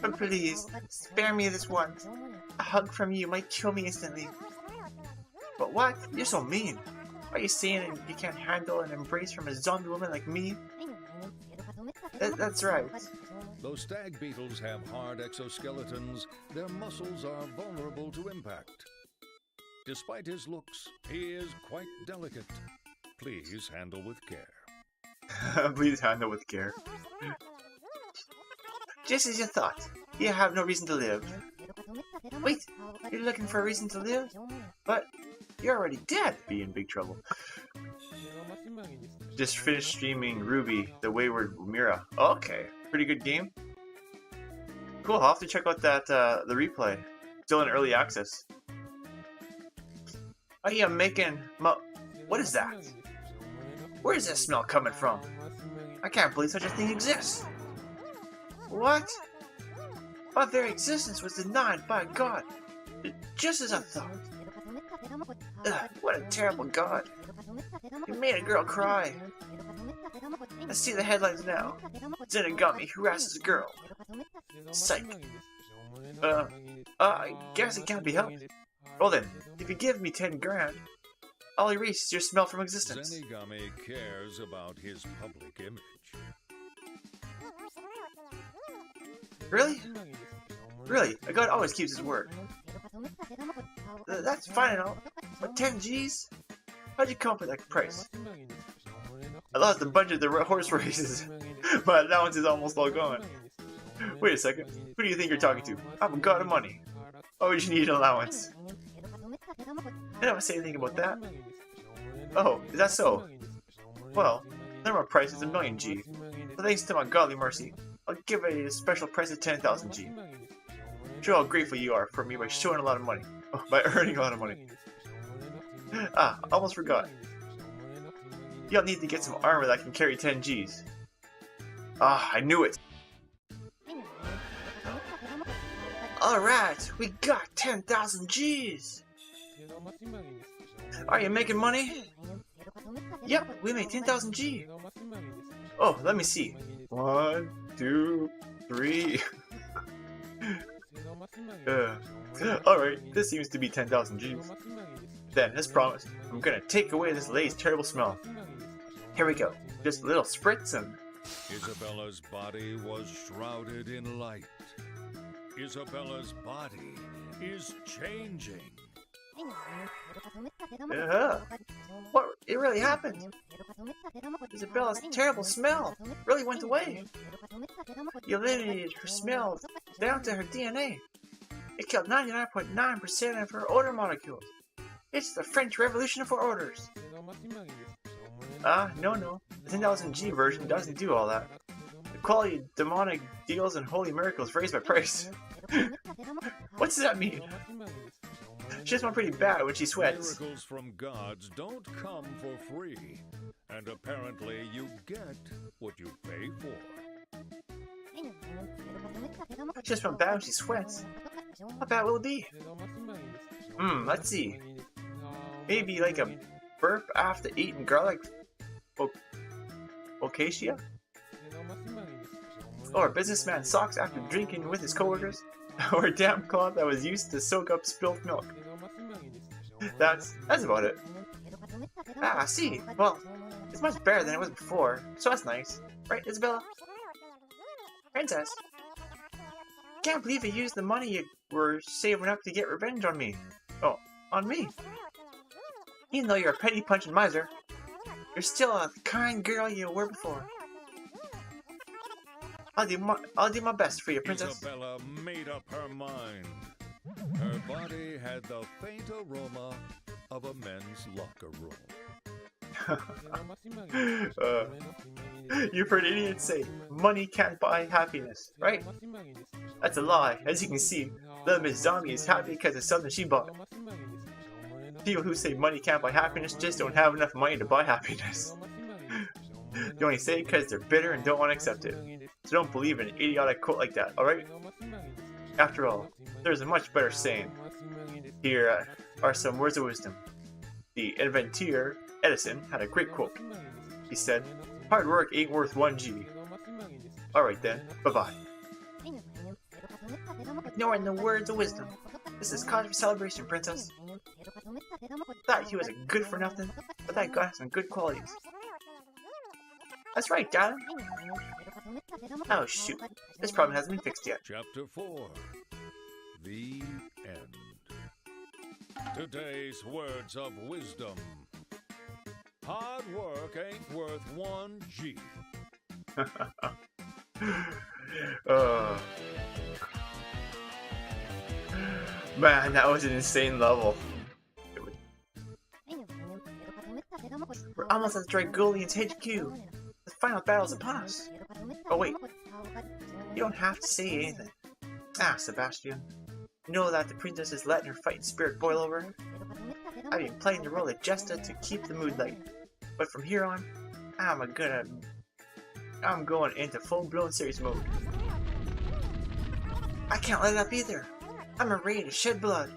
But please, spare me this once. A hug from you might kill me instantly. But what? You're so mean. Are you saying you can't handle an embrace from a zombie woman like me? That's right. Though stag beetles have hard exoskeletons, their muscles are vulnerable to impact. Despite his looks, he is quite delicate. Please handle with care. Please handle with care. Just as you thought. You have no reason to live. Wait, you're looking for a reason to live? But you're already dead. Be in big trouble. Just finished streaming Ruby, the Wayward Mira. Okay, pretty good game. Cool, I'll have to check out that the replay. Still in early access. Oh yeah, making what is that? Where is that smell coming from? I can't believe such a thing exists. What? My very existence was denied by God, just as I thought. Ugh, what a terrible God. You made a girl cry. Let's see the headlines now. Zenigami harasses a girl. Psych. I guess it can't be helped. Well then, if you give me 10 grand, I'll erase your smell from existence. Zenigami cares about his public image. Really? Really? A god always keeps his word. That's fine and all, but 10 G's? How'd you come up with that price? I lost a bunch of the horse races. My allowance is almost all gone. Wait a second. Who do you think you're talking to? I'm a god of money. Why would you need an allowance? I never say anything about that. Oh, is that so? Well, then my price is 1,000,000 G. But thanks to my godly mercy, I'll give it a special price of 10,000 G. Show how grateful you are for me by showing a lot of money. Oh, by earning a lot of money. Ah, almost forgot. You'll need to get some armor that can carry 10 Gs. Ah, I knew it. Alright, we got 10,000 Gs. Are you making money? Yep, we made 10,000 G. Oh, let me see. 1, 2, 3. Alright, this seems to be 10,000 Gs. Then, as promised, I'm gonna take away this lady's terrible smell. Here we go. Just a little spritz and... Isabella's body was shrouded in light. Isabella's body is changing. What? It really happened. Isabella's terrible smell really went away. You eliminated her smell down to her DNA. It killed 99.9% of her odor molecules. It's the French Revolution for odors. No. The 10,000 G version doesn't do all that. The quality of demonic deals and holy miracles raised my price. What does that mean? She smells pretty bad when she sweats. Miracles from gods don't come for free, and apparently you get what you pay for. She smells bad when she sweats. How bad will it be? Let's see. Maybe like a burp after eating garlic focaccia? Or a businessman socks after drinking with his coworkers? Or a damp cloth that was used to soak up spilled milk? That's about it. Ah, I see. Well, It's much better than it was before, so that's nice. Right, Isabella? Princess? Can't believe you used the money you were saving up to get revenge on me. Oh, on me. Even though you're a petty punching miser, you're still a kind girl you were before. I'll do my best for you, Princess. Isabella made up her mind. Her body had the faint aroma of a men's locker room. You've heard idiots say, money can't buy happiness, right? That's a lie. As you can see, little Miss Zombie is happy because of something she bought. People who say money can't buy happiness just don't have enough money to buy happiness. They only say it because they're bitter and don't want to accept it. So don't believe in an idiotic quote like that, alright? After all, there's a much better saying. Here are some words of wisdom. The inventor, Edison, had a great quote. He said, hard work ain't worth 1 G. Alright then, bye-bye. Ignoring the words of wisdom. This is cause for celebration, Princess. Thought he was a good for nothing, but that guy has some good qualities. That's right, darling. Oh shoot, this problem hasn't been fixed yet. Chapter 4. The End. Today's words of wisdom. Hard work ain't worth 1 G. Man, that was an insane level. We're almost at the Dragolian's HQ. The final battle's upon us. Oh wait, you don't have to say anything. Ah, Sebastian. You know that the princess is letting her fighting spirit boil over? I've been playing the role of Jester to keep the mood light. But from here on, I'm going into full-blown serious mode. I can't let it up either. I'm ready to shed blood,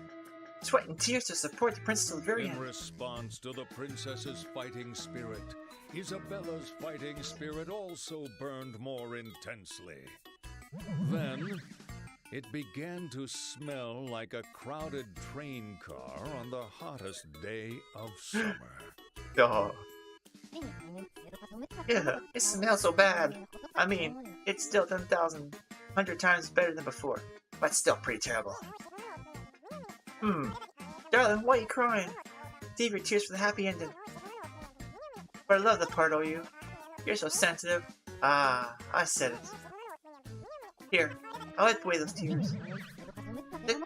sweat and tears to support the princess till the very end. In response to the princess's fighting spirit, Isabella's fighting spirit also burned more intensely. Then, it began to smell like a crowded train car on the hottest day of summer. Oh. Yeah, it smells so bad. I mean, it's still 10,000, 100 times better than before, but still pretty terrible. Darling, why are you crying? Save your tears for the happy ending. But I love the part of you. You're so sensitive. Ah, I said it. Here, I'll wipe away those tears.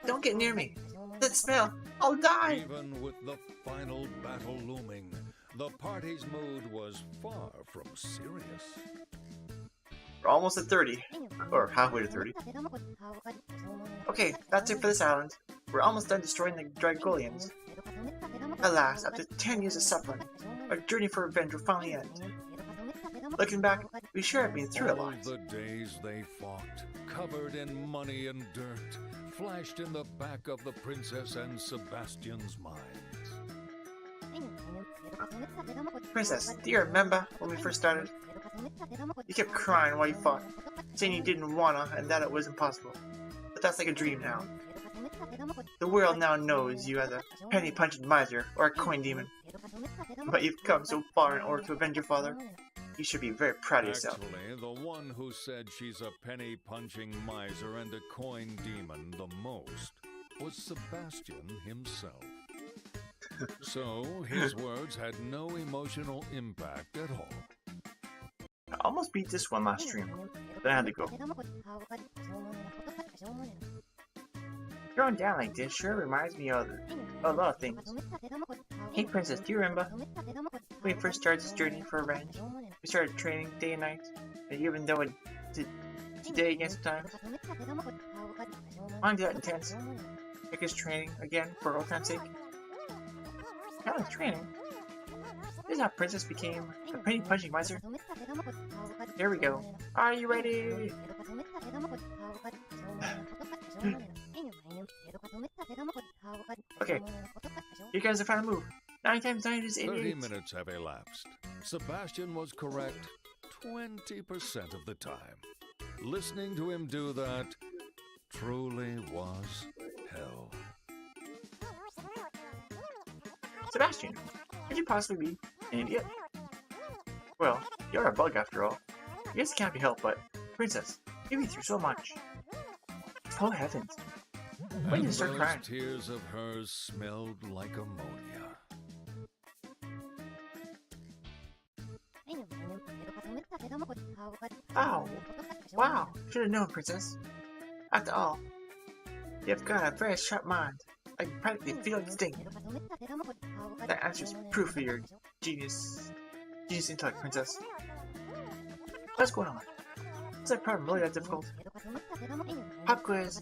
Don't get near me. That smell, I'll die! Even with the final battle looming, the party's mood was far from serious. We're almost at 30. Or halfway to 30. Okay, that's it for this island. We're almost done destroying the Dragolians. Alas, after 10 years of suffering, our journey for revenge will finally end. Looking back, we sure have been through a lot. All the days they fought, covered in money and dirt, flashed in the back of the princess and Sebastian's minds. Princess, do you remember when we first started? You kept crying while you fought, saying you didn't wanna and that it was impossible. But that's like a dream now. The world now knows you as a penny-punching miser or a coin demon. But you've come so far in order to avenge your father. You should be very proud of yourself. Actually, the one who said she's a penny-punching miser and a coin demon the most was Sebastian himself. So, his words had no emotional impact at all. I almost beat this one last stream, then I had to go. Going down like this sure reminds me of a lot of things. Hey Princess, do you remember when we first started this journey for revenge? We started training day and night, and even though it did today again sometimes. I'm that intense. Make us training again for old time's sake. Now it's training. This is how Princess became a penny-punching miser. Here we go. Are you ready? Okay. Here comes the final move. 9 times 9 is 88. 30 minutes have elapsed. Sebastian was correct 20% of the time. Listening to him do that truly was hell. Sebastian, could you possibly be an idiot? Well, you're a bug after all. I guess it can't be helped, but Princess, you've been through so much. Oh heavens! When did you And start those crying? tears of hers smelled like ammonia. Oh, wow! Should have known, Princess. After all, you've got a very sharp mind. I can practically feel its sting. That answers proof of your genius intellect, Princess. What's going on? Is that problem really that difficult? Pop quiz.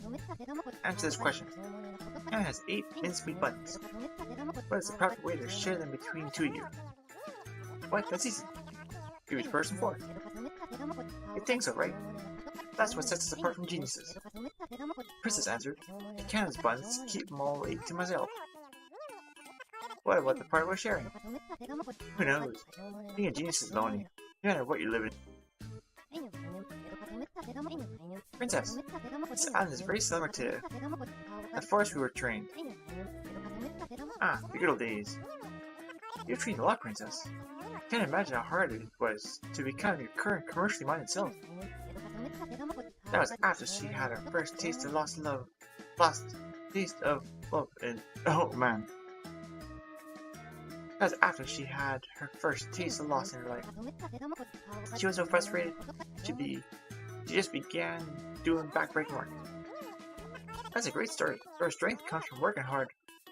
Answer this question. Anna has 8 mincemeat buttons. What is the proper way to share them between 2 of you? What? That's easy. Give each person 4. You think so, right? That's what sets us apart from geniuses. Princess answered, I count his buttons to keep them all 8 to myself. What about the part we're sharing? Who knows? Being a genius is lonely, no matter what you live in. Princess, this island is very similar to the forest we were trained. Ah, the good old days. You've trained a lot, Princess. Can't imagine how hard it was to become your current commercially minded self. That was after she had her first taste of lost taste of love, and oh man. That was after she had her first taste of loss in her life. She was so frustrated, she just began doing backbreaking work. That's a great story. Her strength comes from working hard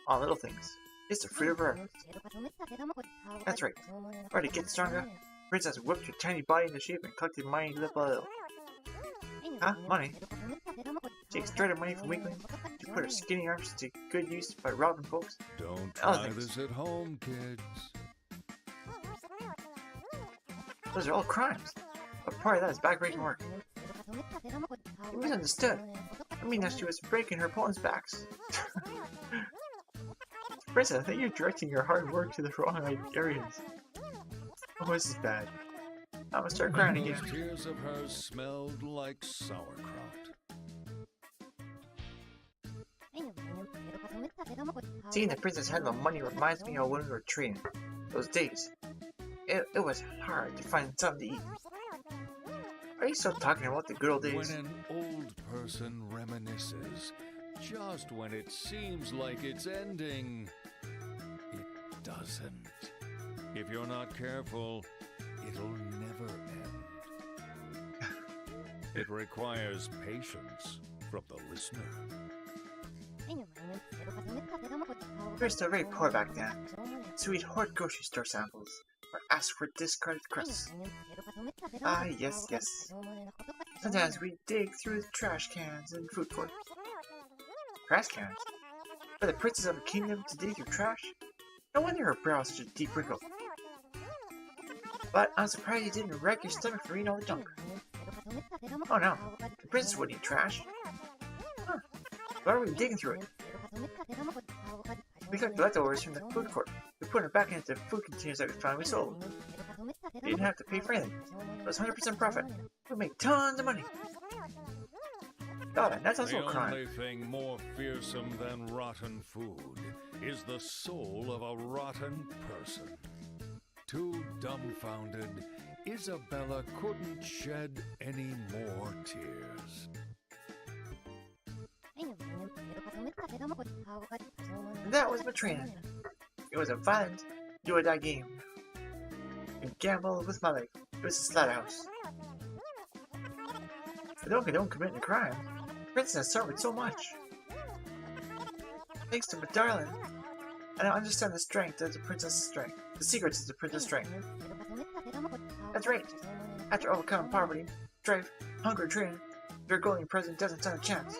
on little things. It's the fruit of her earth. That's right. Ready to get stronger? Princess whipped her tiny body into shape and collected money little by little. Huh? Money? She extracted money from weaklings. She put her skinny arms to good use by robbing folks. Don't try this at home, kids. Those are all crimes. But part of that is backbreaking work. You misunderstood. I mean that she was breaking her opponent's backs. Princess, I think you're directing your hard work to the wrong areas. Oh, this is bad. I'm gonna start crying again. Those tears of hers smelled like sauerkraut. Seeing the princess handle money reminds me of when we were training. Those days. It was hard to find something to eat. Are you still talking about the good old days? When an old person reminisces, just when it seems like it's ending, it doesn't. If you're not careful, it'll never end. It requires patience from the listener. We were still very poor back then, so we'd hoard grocery store samples, or ask for discarded crusts. Ah, yes, yes. Sometimes we'd dig through the trash cans in food court. Trash cans? For the princess of a kingdom to dig through trash? No wonder her brow is such a deep wrinkle. But I'm surprised you didn't wreck your stomach for eating all the junk. Oh no, the princess wouldn't eat trash. Huh. Why are we digging through it? We took leftovers from the food court. We put them back into the food containers that we found we sold. We didn't have to pay for anything. It was 100% profit. We made tons of money. God, that's also a crime. The only thing more fearsome than rotten food is the soul of a rotten person. Too dumbfounded, Isabella couldn't shed any more tears. That was my training. It was a violent, do-or-die game. A gamble with my life. It was a slaughterhouse. I don't condone committing a crime. Princess suffered so much. Thanks to my darling, I now understand the strength of the princess's strength. The secrets of the princess's strength. That's right. After overcoming poverty, strife, hunger, and training, their golden present doesn't stand a chance.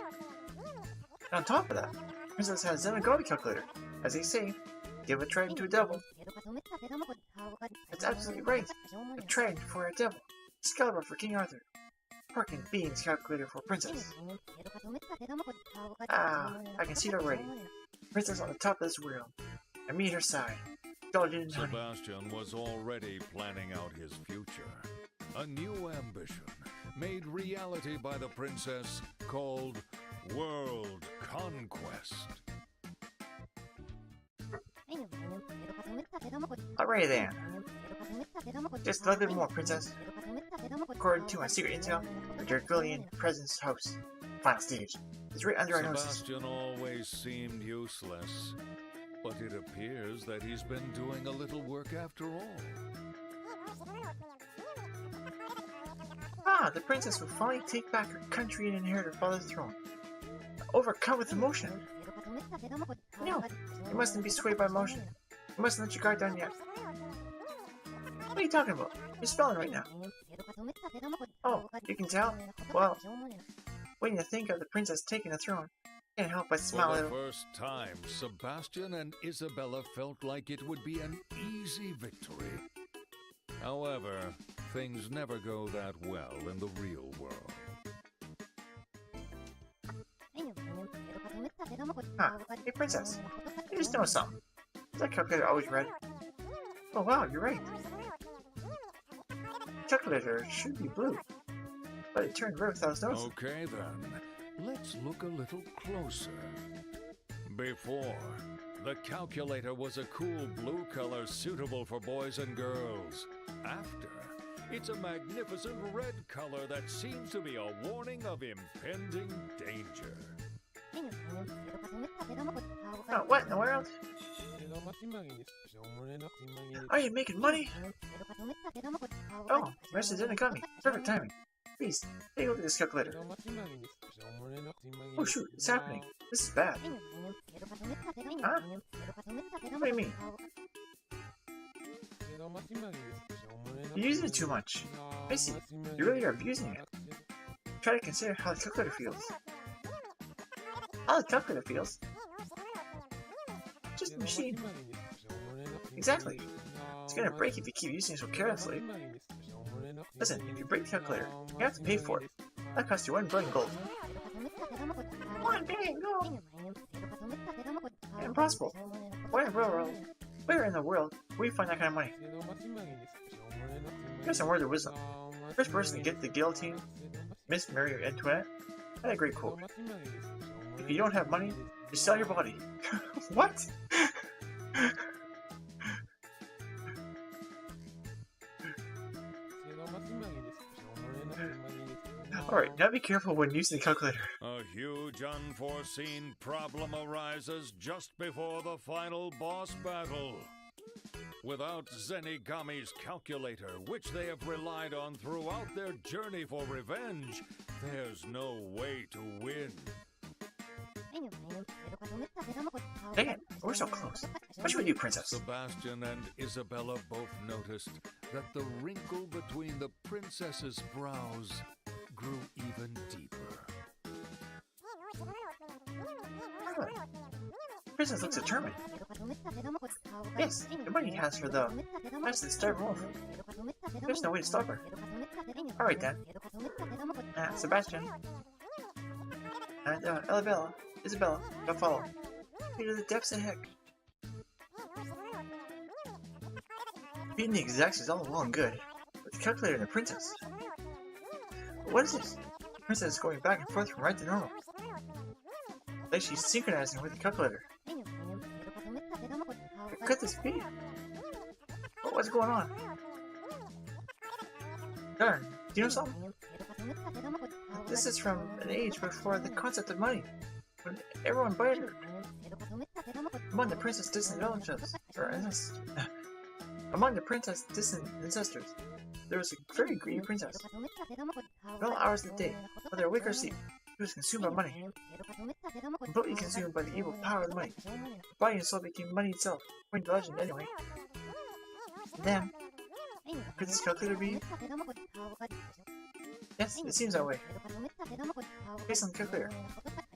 And on top of that, Princess has a Zenigami calculator. As they say, give a trident to a devil. That's absolutely right. A trident for a devil. Excalibur for King Arthur. Pork and beans calculator for Princess. Ah, I can see it already. Princess on the top of this world. And me at her side. Sebastian was already planning out his future. A new ambition, made reality by the princess, called World Conquest. Alright then. Just a little bit more, princess. According to my secret intel, the Dracolian presence house. Final stage. It's right under our noses. Sebastian always seemed useless, but it appears that he's been doing a little work after all. Ah, the princess will finally take back her country and inherit her father's throne. Overcome with emotion. No, you mustn't be swayed by emotion. You mustn't let your guard down yet. What are you talking about? You're spelling right now. Oh, you can tell? Well, when you think of the princess taking the throne, you can't help but smile For at the her. first time, Sebastian and Isabella felt like it would be an easy victory. However, things never go that well in the real world. Huh, hey princess, I just noticed something. Is that calculator always red? Oh wow, you're right. Calculator should be blue, but it turned red without us noticing. Okay then, let's look a little closer. Before, the calculator was a cool blue color suitable for boys and girls. After, it's a magnificent red color that seems to be a warning of impending danger. Oh, what in the world? Are you making money? Oh, Mrs. Inagami. Perfect timing. Please, take a look at this calculator. Oh shoot, it's happening. This is bad. Huh? What do you mean? You're using it too much. I see. You really are abusing it. Try to consider how the calculator feels. How the calculator feels? Just a machine. Exactly. It's gonna break if you keep using it so carelessly. Listen, if you break the calculator, you have to pay for it. That costs you 1 billion gold. 1 billion gold? Impossible. Where in the world will you find that kind of money? Here's some words of wisdom. First person to get the guillotine, Miss Mary Antoinette, had a great quote. If you don't have money, you sell your body. What? Alright, now be careful when using the calculator. A huge unforeseen problem arises just before the final boss battle. Without Zenigami's calculator, which they have relied on throughout their journey for revenge, there's no way to win. Dang it, we're so close. What should we do, princess? Sebastian and Isabella both noticed that the wrinkle between the princess's brows grew even deeper. Princess looks determined. Yes, the money has her though. That's the start move. There's no way to stop her. Alright then. Sebastian. And Isabella, go follow. Into the depths of heck. Beating the exacts is all well and good, but the calculator and the princess. What is this? The princess is going back and forth from right to normal. Like she's synchronizing with the calculator. Could this be? What's going on? Darn, do you know something? This is from an age before the concept of money, when everyone bartered. Among the princess' distant relatives, among the princess' distant ancestors, there was a very greedy princess. In all hours of the day, whether awake or asleep, she was consumed by money. Completely consumed by the evil power of the money. Her body and soul became money itself, according to legend anyway. And then, could this calculator be? Yes, it seems that way. Based on the calculator,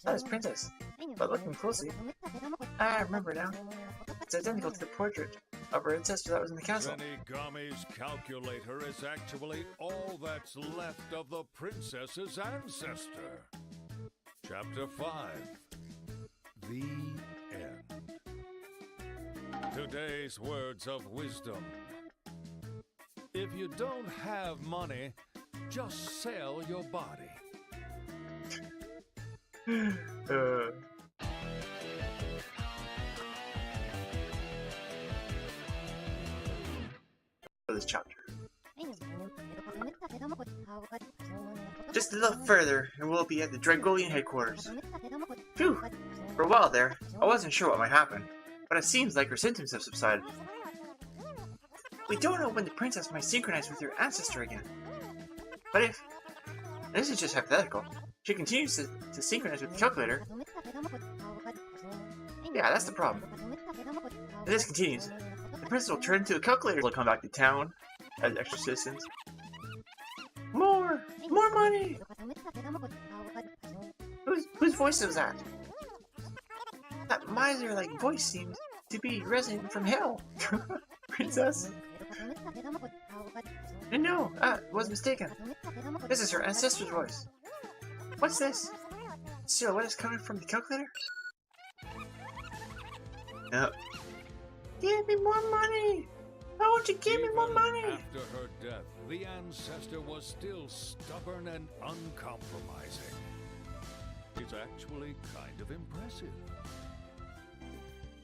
that is princess. But looking closely, I remember now. It's identical to the portrait of her ancestor that was in the castle. Zenigami's calculator is actually all that's left of the princess's ancestor. Chapter 5. The End. Today's words of wisdom. If you don't have money, just sell your body. For this chapter. Just a little further, and we'll be at the Dragolian headquarters. Phew! For a while there, I wasn't sure what might happen, but it seems like her symptoms have subsided. We don't know when the princess might synchronize with her ancestor again. But if, and this is just hypothetical, she continues to synchronize with the calculator, yeah, that's the problem. If this continues, the princess will turn into a calculator. Will come back to town as extra citizens. More money! Whose voice was that? That miser-like voice seems to be resonant from hell. Princess? No, was mistaken. This is her ancestor's voice. What's this? Silhouette is coming from the calculator? No. Give me more money! Why won't you give me more money? After her death, the ancestor was still stubborn and uncompromising. It's actually kind of impressive.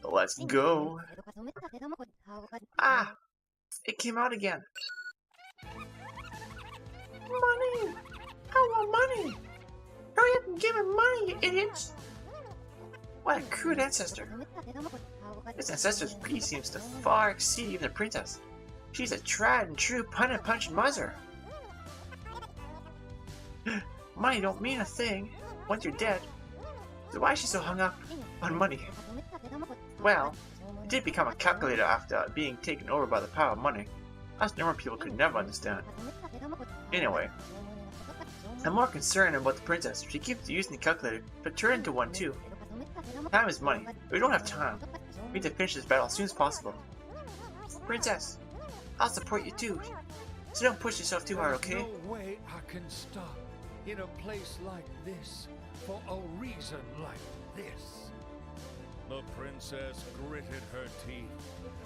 Let's go. Ah! It came out again. Money! I want money! Hurry up and give me money, you idiots! What a crude ancestor. This ancestor's greed seems to far exceed even the princess. She's a tried and true punch-and-punch miser. Money don't mean a thing once you're dead. So why is she so hung up on money? Well, it did become a calculator after being taken over by the power of money. Us normal people could never understand. Anyway, I'm more concerned about the princess. She keeps using the calculator, but turn into one too. Time is money. We don't have time. We need to finish this battle as soon as possible. Princess, I'll support you too. So don't push yourself too hard, okay? No way I can stop in a place like this for a reason like this. The princess gritted her teeth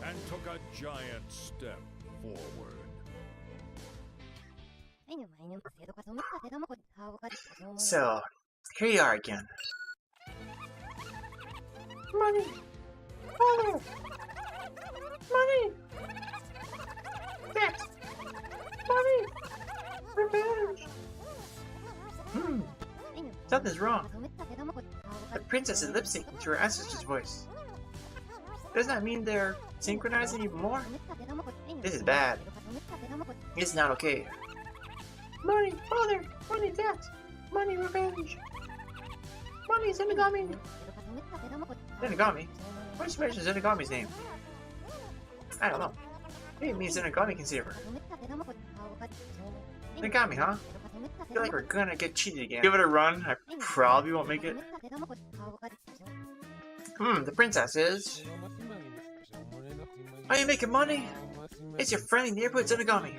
and took a giant step forward. So, here you are again. Money! Father! Money! Debt! Money! Revenge! Something's wrong. The princess is lip syncing to her ancestor's voice. Doesn't that mean they're synchronizing even more? This is bad. It's not okay. Money! Father! Money! Debt! Money! Revenge! Money! Zenigami! Zenigami? Why did you mention Zenigami's name? I don't know. Maybe it means Zenigami can save her. Zenigami, huh? I feel like we're gonna get cheated again. Give it a run. I probably won't make it. The princess is... Are you making money? It's your friendly neighborhood Zenigami.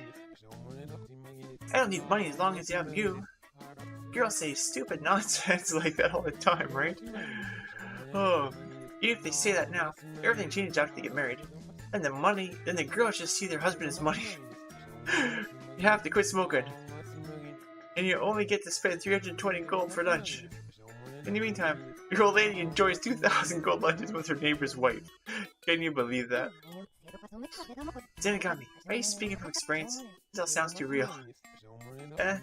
I don't need money as long as you have you. Girls say stupid nonsense like that all the time, right? Oh, even if they say that now, everything changes after they get married. And the money, then the girls just see their husband as money. You have to quit smoking. And you only get to spend 320 gold for lunch. In the meantime, your old lady enjoys 2,000 gold lunches with her neighbor's wife. Can you believe that? Zenigami, are you speaking from experience? This all sounds too real.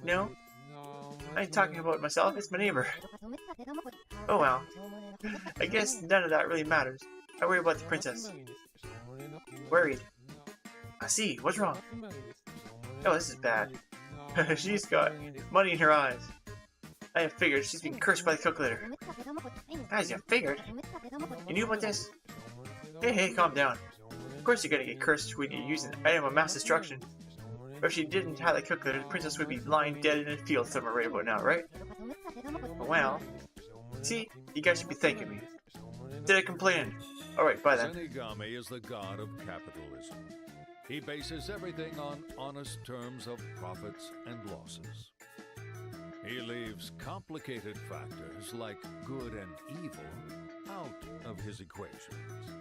No. I ain't talking about myself, it's my neighbor. Oh well. I guess none of that really matters. I worry about the princess. Worried. I see, what's wrong? Oh, this is bad. She's got money in her eyes. I have figured she's been cursed by the calculator. Guys, you figured? You knew about this? Hey, calm down. Of course you're gonna get cursed when you're using an item of mass destruction. But if she didn't have the calculator, the princess would be lying dead in a field somewhere right about now, right? Well, see, you guys should be thanking me. Instead of complaining. Alright, bye then. Zenigami is the god of capitalism. He bases everything on honest terms of profits and losses. He leaves complicated factors like good and evil out of his equations.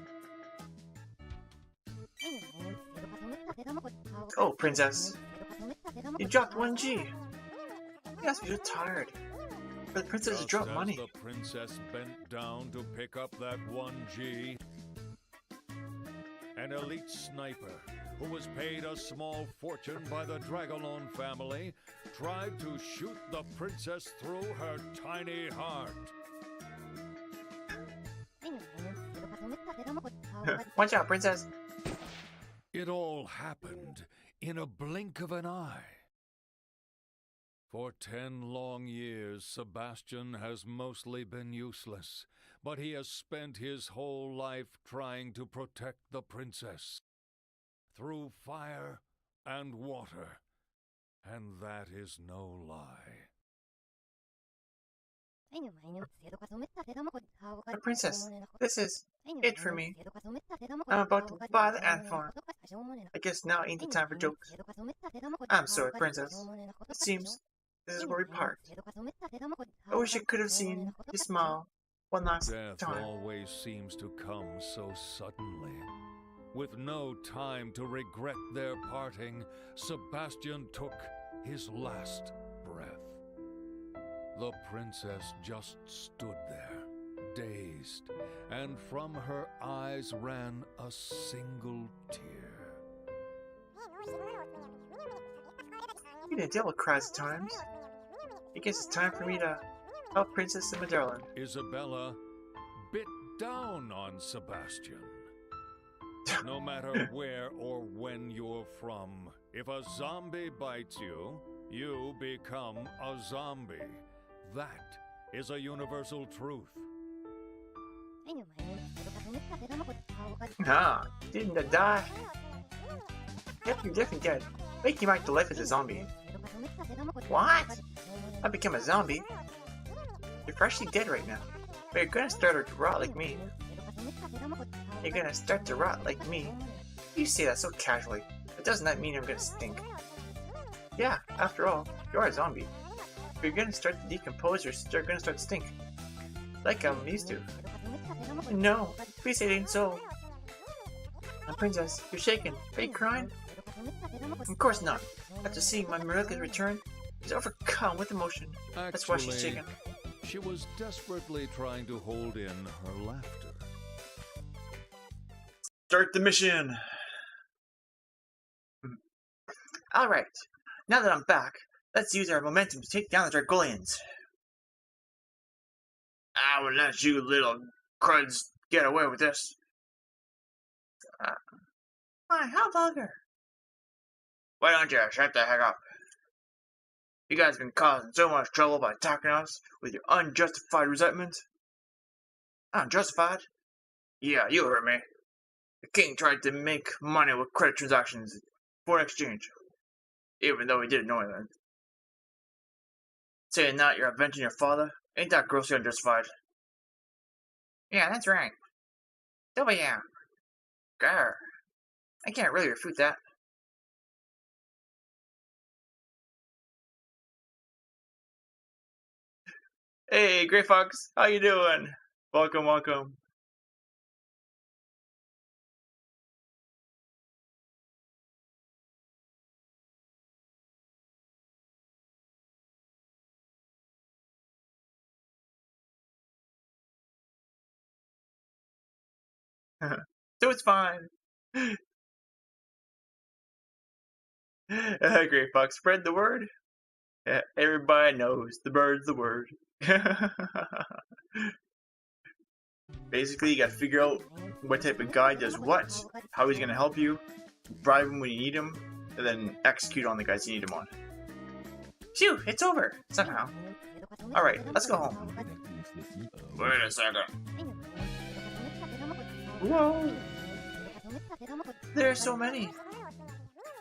Oh, princess. You dropped 1G. You must be so tired. But the princess Just dropped as money. the princess bent down to pick up that 1G, an elite sniper who was paid a small fortune by the Dragalon family, tried to shoot the princess through her tiny heart. Watch out, princess. It all happened in a blink of an eye. For 10 long years, Sebastian has mostly been useless, but he has spent his whole life trying to protect the princess. Through fire and water, and that is no lie. Princess, this is it for me. I'm about to buy the ant farm. I guess now ain't the time for jokes. I'm sorry, princess. It seems this is where we part. I wish I could have seen you smile one last Death time. always seems to come so suddenly. With no time to regret their parting, Sebastian took his last breath. The princess just stood there, dazed, and from her eyes ran a single tear. You didn't deal with cries at times. I guess it's time for me to help Princess and my darling. Isabella bit down on Sebastian. No matter where or when you're from, if a zombie bites you, you become a zombie. That is a universal truth. Nah, didn't die. Yep, you're definitely dead. Make you back to life as a zombie. What? I become a zombie? You're freshly dead right now, but you're gonna start to rot like me. You're gonna start to rot like me. You say that so casually, but doesn't that mean I'm gonna stink? Yeah, after all, you're a zombie. But you're gonna start to decompose or you're gonna start to stink. Like I'm used to. No, please say it ain't so. Princess, you're shaking. Are you crying? Of course not. After seeing my miraculous return, she's overcome with emotion. That's why she's shaking. She was desperately trying to hold in her laughter. Start the mission! Alright, now that I'm back, let's use our momentum to take down the Dragolians. I will let you little cruds get away with this. Why, how vulgar. Why don't you shut the heck up? You guys have been causing so much trouble by attacking us with your unjustified resentment. Unjustified? Yeah, you heard me. The king tried to make money with credit transactions for exchange, even though he didn't know anything. Saying that you're avenging your father, ain't that grossly unjustified? Yeah, that's right. Oh yeah. Grr. I can't really refute that. Hey, Grey Fox, how you doing? Welcome, welcome. So it's fine. Grey Fox, spread the word. Everybody knows the bird's the word. Basically, you gotta figure out what type of guy does what, how he's gonna help you, bribe him when you need him, and then execute on the guys you need him on. Phew, it's over, somehow. Alright, let's go home. Wait a second. Whoa! There are so many.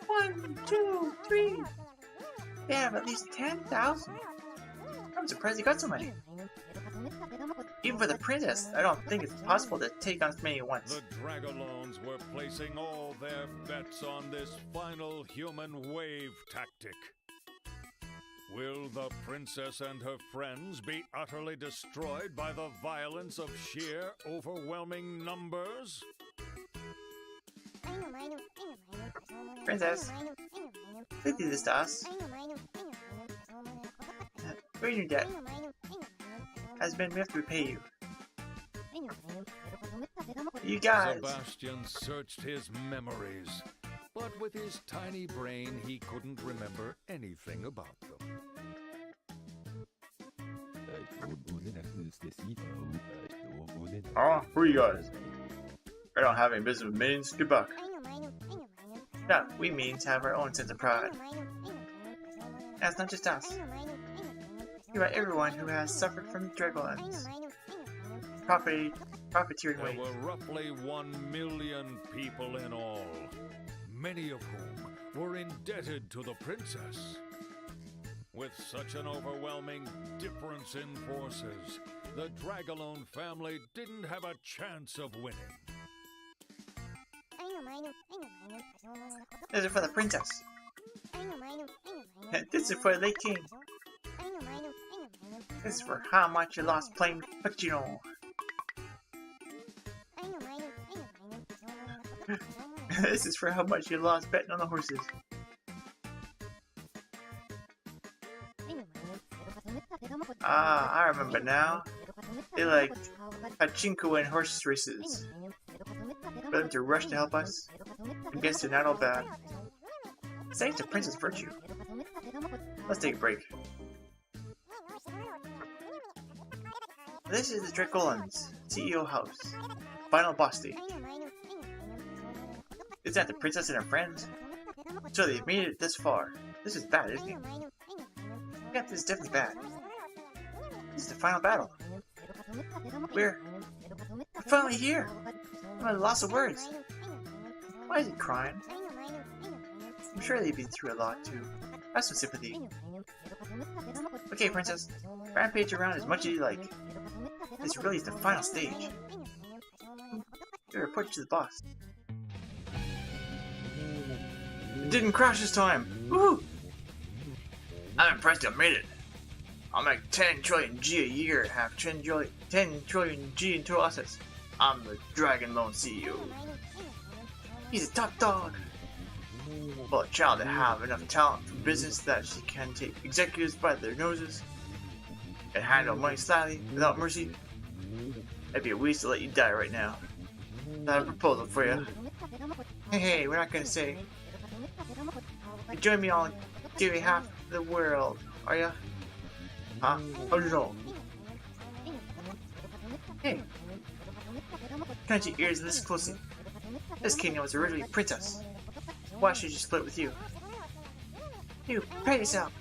1, 2, 3. They have at least 10,000. I'm surprised you got so many. Even for the princess, I don't think it's possible to take on as many at once. The Dragolons were placing all their bets on this final human wave tactic. Will the princess and her friends be utterly destroyed by the violence of sheer, overwhelming numbers? Princess, please do this to us. We're in your debt. Has been, we have to repay you. You guys. Sebastian searched his memories, but with his tiny brain, he couldn't remember anything about them. Who are you guys? I don't have any business with minions. Good luck. No, we minions have our own sense of pride. That's not just us. You're about everyone who has suffered from the Dragonlance. Profiteering There ways. were roughly 1 million people in all, many of whom were indebted to the princess. With such an overwhelming difference in forces, the Dragalone family didn't have a chance of winning. This is for the princess. This is for the late king. This is for how much you lost playing Pacino. This is for how much you lost betting on the horses. I remember now. They like pachinko and horse races. For them to rush to help us, I guess they're not all bad. Thanks to Princess Virtue. Let's take a break. This is the Dragolan's CEO house. Final boss stage. Is that the princess and her friends? So they've made it this far. This is bad, isn't it? Yeah, this is definitely bad. This is the final battle. We're finally here. I'm at a loss of words. Why is he crying? I'm sure they've been through a lot too. Have some sympathy. Okay, princess. Rampage around as much as you like. This really is the final stage. We report to the boss. It didn't crash this time. Woohoo! I'm impressed I made it. I'll make 10 trillion G a year and have 10 trillion G in total assets. I'm the Dragonlone CEO. He's a top dog. Well, a child to have enough talent for business that she can take executives by their noses and handle money slyly without mercy. It'd be a waste to let you die right now. I have a proposal for you. Hey, we're not gonna say. You join me, I'll give you half the world, are ya? Huh? How'd you know? Hey, can't your ears listen closely? This kingdom was originally a princess. Why should you split with you? You, prepare yourself!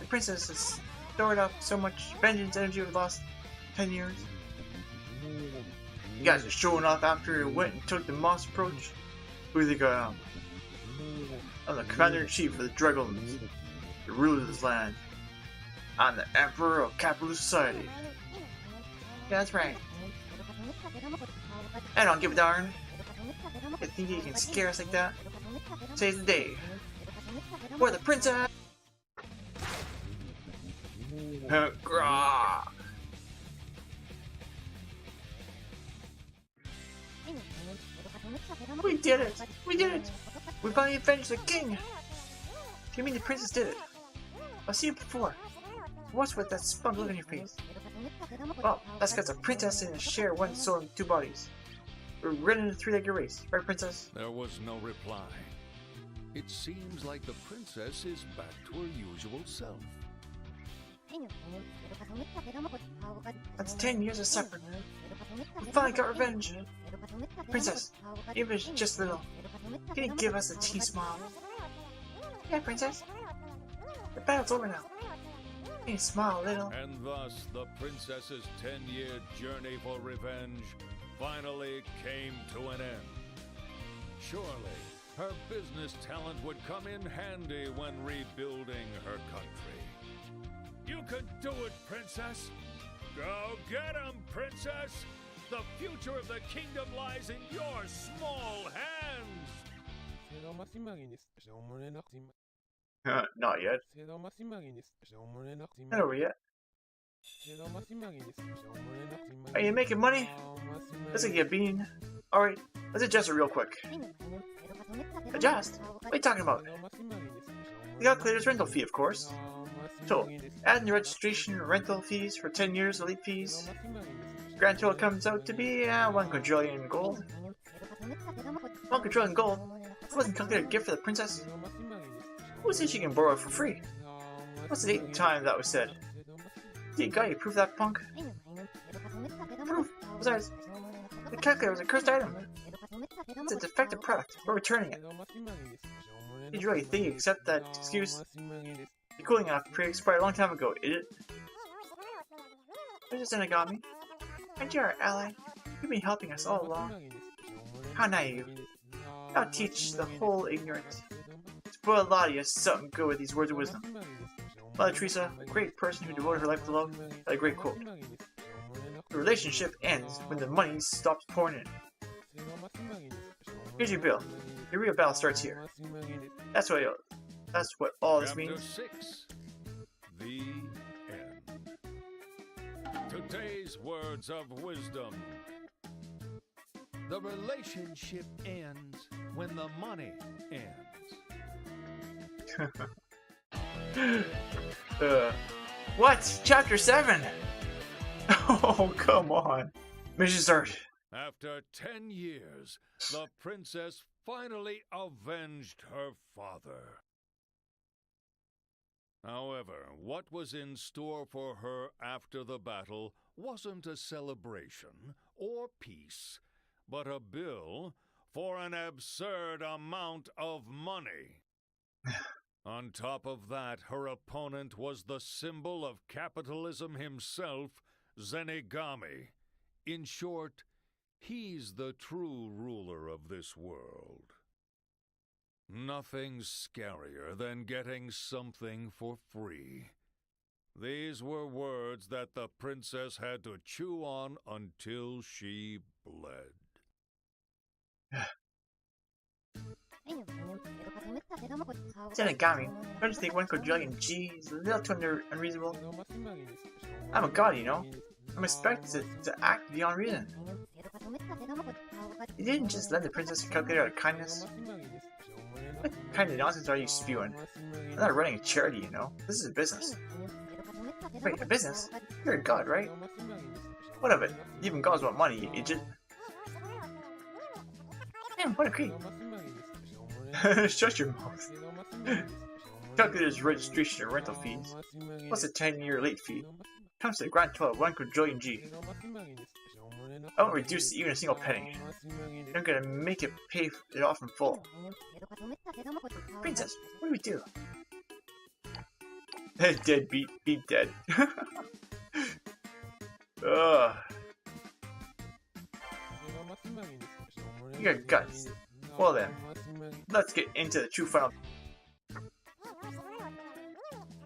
The princess has stored up so much vengeance energy over the last 10 years. You guys are showing off after you went and took the monster approach? Who do you think I am? I'm the commander-in-chief of the Dragonlance, the ruler of this land. I'm the emperor of capitalist society. Yeah, that's right. I don't give a darn. You think you can scare us like that? Today's the day. For the princess! Grah! We did it! We did it! We finally avenged the king! Do you mean the princess did it? I've seen it before. What's with that smug look on your face? Well, that's because the princess didn't share one soul in 2 bodies. We're running a 3-legged race, right, princess? There was no reply. It seems like the princess is back to her usual self. That's 10 years of suffering. We finally got revenge. Princess, even if it's just little, can you give us a tea smile? Yeah, princess. The battle's over now. Can you smile a little? And thus the princess's 10-year journey for revenge finally came to an end. Surely, her business talent would come in handy when rebuilding her country. You can do it, princess! Go get 'em, princess! The future of the kingdom lies in your small hands! Not yet. Not over yet. Are you making money? Let's get a bean. Alright, let's adjust it real quick. Adjust? What are you talking about? The calculator's rental fee, of course. So, add in the registration and rental fees for 10 years, elite fees. grand total comes out to be 1 quadrillion gold. 1 quadrillion gold? That wasn't calculated gift for the princess. Who said she can borrow it for free? What's the 8th time that was said? Did you got you proof that, punk? Proof? Besides, the calculator was a cursed item. It's a defective product. We're returning it. Did you really think you accept that excuse? The cooling off pre-expired a long time ago, is it? Princess Inagami, aren't you our ally? You've been helping us all along. How naive. I'll teach the whole ignorant. Spoil a lot of you something good with these words of wisdom. Mother Teresa, a great person who devoted her life to love, had a great quote. The relationship ends when the money stops pouring in. Here's your bill. Your real battle starts here. That's what all this means. Chapter 6. The End. Today's words of wisdom. The relationship ends when the money ends. What? Chapter 7? Oh, come on. Mission start. After 10 years, the princess finally avenged her father. However, what was in store for her after the battle wasn't a celebration or peace, but a bill for an absurd amount of money. On top of that, her opponent was the symbol of capitalism himself, Zenigami. In short, he's the true ruler of this world. Nothing's scarier than getting something for free. These were words that the princess had to chew on until she bled. Zenigami, don't you think 1 quadrillion G is a little too unreasonable? I'm a god, you know. I'm expected to act beyond reason. You didn't just let the princess calculate out of kindness. What kind of nonsense are you spewing? I'm not running a charity, you know. This is a business. Wait, a business? You're a god, right? What of it? Even gods want money, you idiot. Damn, what a creep. Shut your mouth. Calculator's registration and rental fees, plus a 10-year late fee, comes to a grand total of 1 quadrillion G. I won't reduce even a single penny. I'm gonna make it pay it off in full. Princess, what do we do? Dead beat dead. Ugh. You got guts. Well then, let's get into the true final.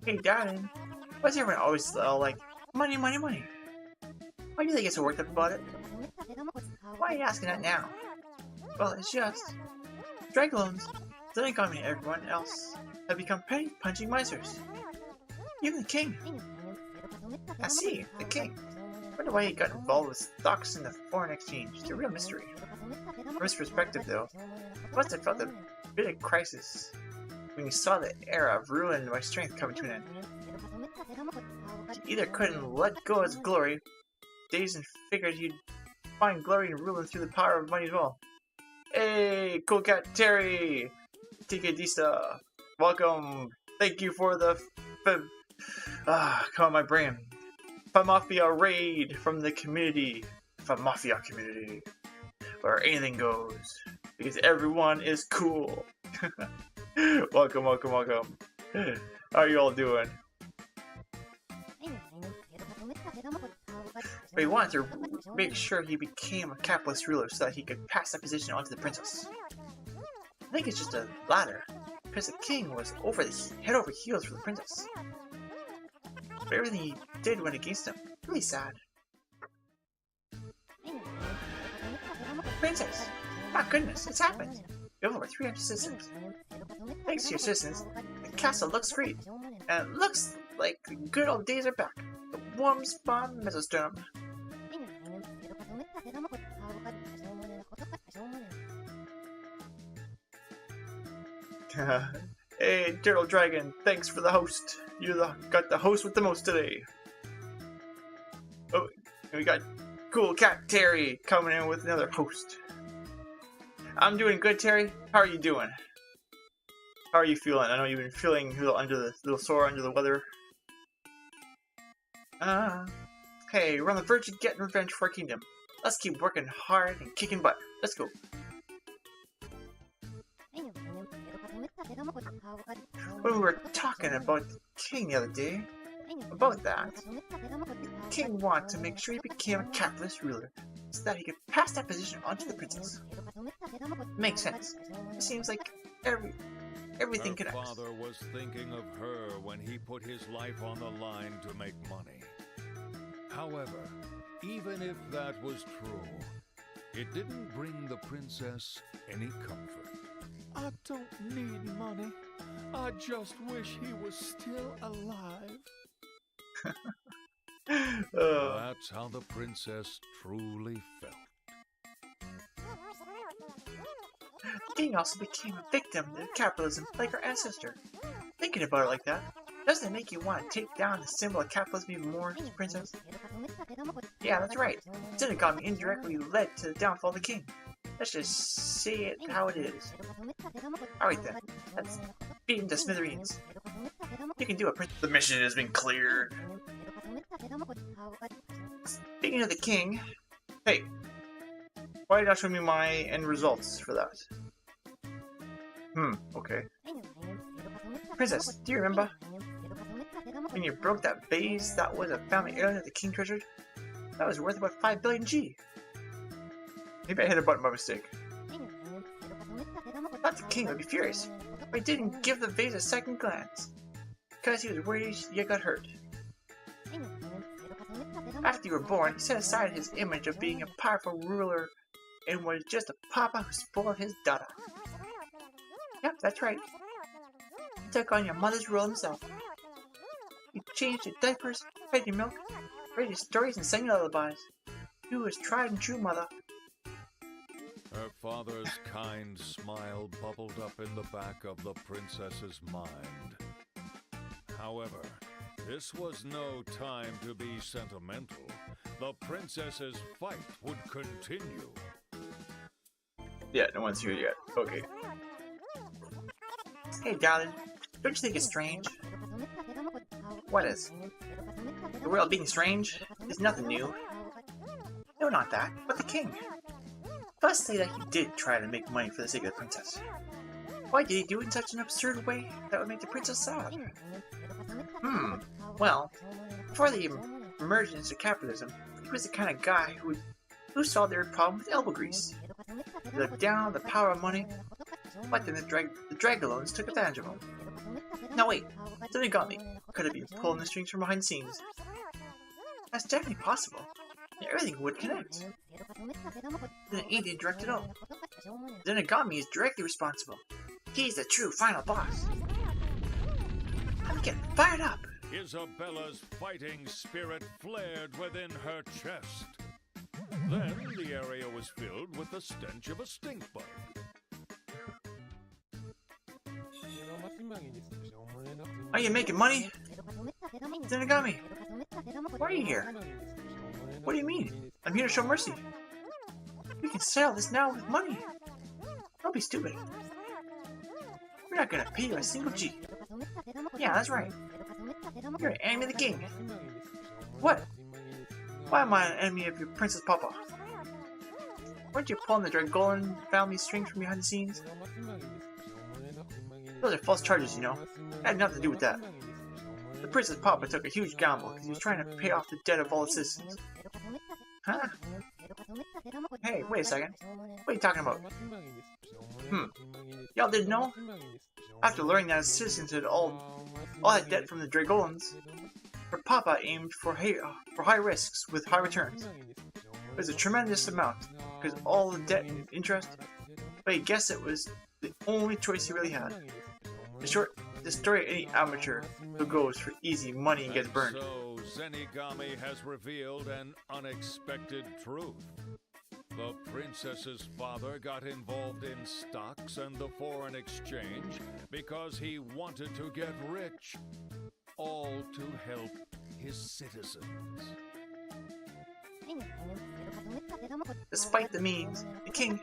Hey darling, why is everyone always all like, money, money, money? Why do they get so worked up about it? Why are you asking that now? Well, it's just drag loans. Zenigami and everyone else have become penny punching misers. Even the king. I see, the king. Wonder why he got involved with stocks in the foreign exchange. It's a real mystery. From his perspective, though, he must have felt a bit of crisis when he saw the era of ruin by strength coming to an end. He either couldn't let go of his glory days and figured he'd find glory in ruling through the power of money as well. Hey, Cool Cat Terry! Tikadista! Welcome! Thank you for the come on my brain. Famafia raid from the community. Famafia community. Where anything goes. Because everyone is cool. Welcome, welcome, welcome. How are you all doing? But he wanted to make sure he became a capitalist ruler so that he could pass that position on to the princess. I think it's just a ladder, because the king was head over heels for the princess. But everything he did went against him. Really sad. Princess! My goodness, it's happened! We have over 300 citizens. Thanks to your citizens, the castle looks great, and it looks like the good old days are back. The warm spawn Mesostorm. Hey, Turtle Dragon, thanks for the host. You got the host with the most today. Oh, and we got Cool Cat Terry coming in with another host. I'm doing good, Terry. How are you doing? How are you feeling? I know you've been feeling a little sore under the weather. Hey, we're on the verge of getting revenge for our kingdom. Let's keep working hard and kicking butt. Let's go. When we were talking about the king the other day, about that, the king wanted to make sure he became a capitalist ruler so that he could pass that position on to the princess. Makes sense. It seems like everything Her connects. father was thinking of her when he put his life on the line to make money. However, even if that was true, it didn't bring the princess any comfort. I don't need money. I just wish he was still alive. That's how the princess truly felt. The king also became a victim of capitalism like our ancestor. Thinking about it like that, doesn't it make you want to take down the symbol of capitalism even more, princess? Yeah, that's right. Zenigami indirectly led to the downfall of the king. Let's just say it how it is. Alright then, let's beat him to smithereens. You can do it, princess. The mission has been cleared. Speaking of the king, hey, why did you not show me my end results for that? Okay. Princess, do you remember when you broke that vase that was a family heirloom that the king treasured? That was worth about 5 billion G. Maybe I hit a button by mistake. I thought the king would be furious, but he didn't give the vase a second glance, because he was worried you got hurt. After you were born, he set aside his image of being a powerful ruler and was just a papa who spoiled his daughter. Yep, that's right. He took on your mother's role himself. He changed your diapers, fed your milk, read your stories, and sang lullabies. He was tried and true mother. Her father's kind smile bubbled up in the back of the princess's mind. However, this was no time to be sentimental. The princess's fight would continue. Yeah, no one's here yet. Okay. Hey, darling, don't you think it's strange? What is? The world being strange is nothing new. No, not that, but the king. First, say that he did try to make money for the sake of the princess. Why did he do it in such an absurd way that would make the princess sad? Well, before the emergence of capitalism, he was the kind of guy who saw their problem with elbow grease. He looked down on the power of money, but then the Dragalones took advantage of him. Now wait, Zenigami could have been pulling the strings from behind the scenes. That's definitely possible. And everything would connect. Then it ain't indirect at all. Zenigami is directly responsible. He's the true final boss. I'm getting fired up. Isabella's fighting spirit flared within her chest. Then the area was filled with the stench of a stink bug. Are you making money? Zenigami, why are you here? What do you mean? I'm here to show mercy. We can sell this now with money. Don't be stupid. We're not gonna pay you a single G. Yeah, that's right. You're an enemy of the king. What? Why am I an enemy of your Princess Papa? Weren't you pulling the Dragolan family strings from behind the scenes? Those are false charges, you know. I had nothing to do with that. The Princess Papa took a huge gamble because he was trying to pay off the debt of all the citizens. Huh? Hey, wait a second. What are you talking about? Y'all didn't know? After learning that his citizens had all that debt from the Dragolans, her papa aimed for high risks with high returns. It was a tremendous amount, because all the debt and interest, but he guessed it was the only choice he really had. In short, the story of any amateur who goes for easy money and gets burned. So Zenigami has revealed an unexpected truth. The princess's father got involved in stocks and the foreign exchange because he wanted to get rich, all to help his citizens. Despite the means, the king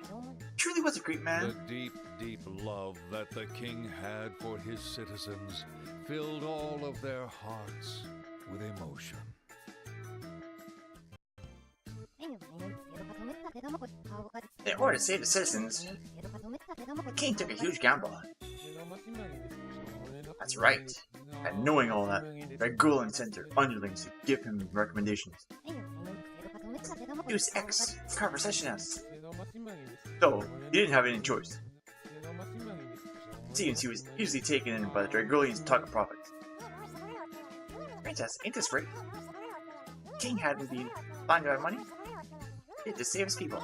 truly was a great The man. deep, deep love that the king had for his citizens filled all of their hearts with emotion. In order to save the citizens, the king took a huge gamble. That's right. And knowing all that, Regulin sent their underlings to give him recommendations. Use X conversationists. Though he didn't have any choice, since he was easily taken in by the Dragolians' talk of profits. Princess, ain't this great? The king hadn't been blinded by money. He had to save his people.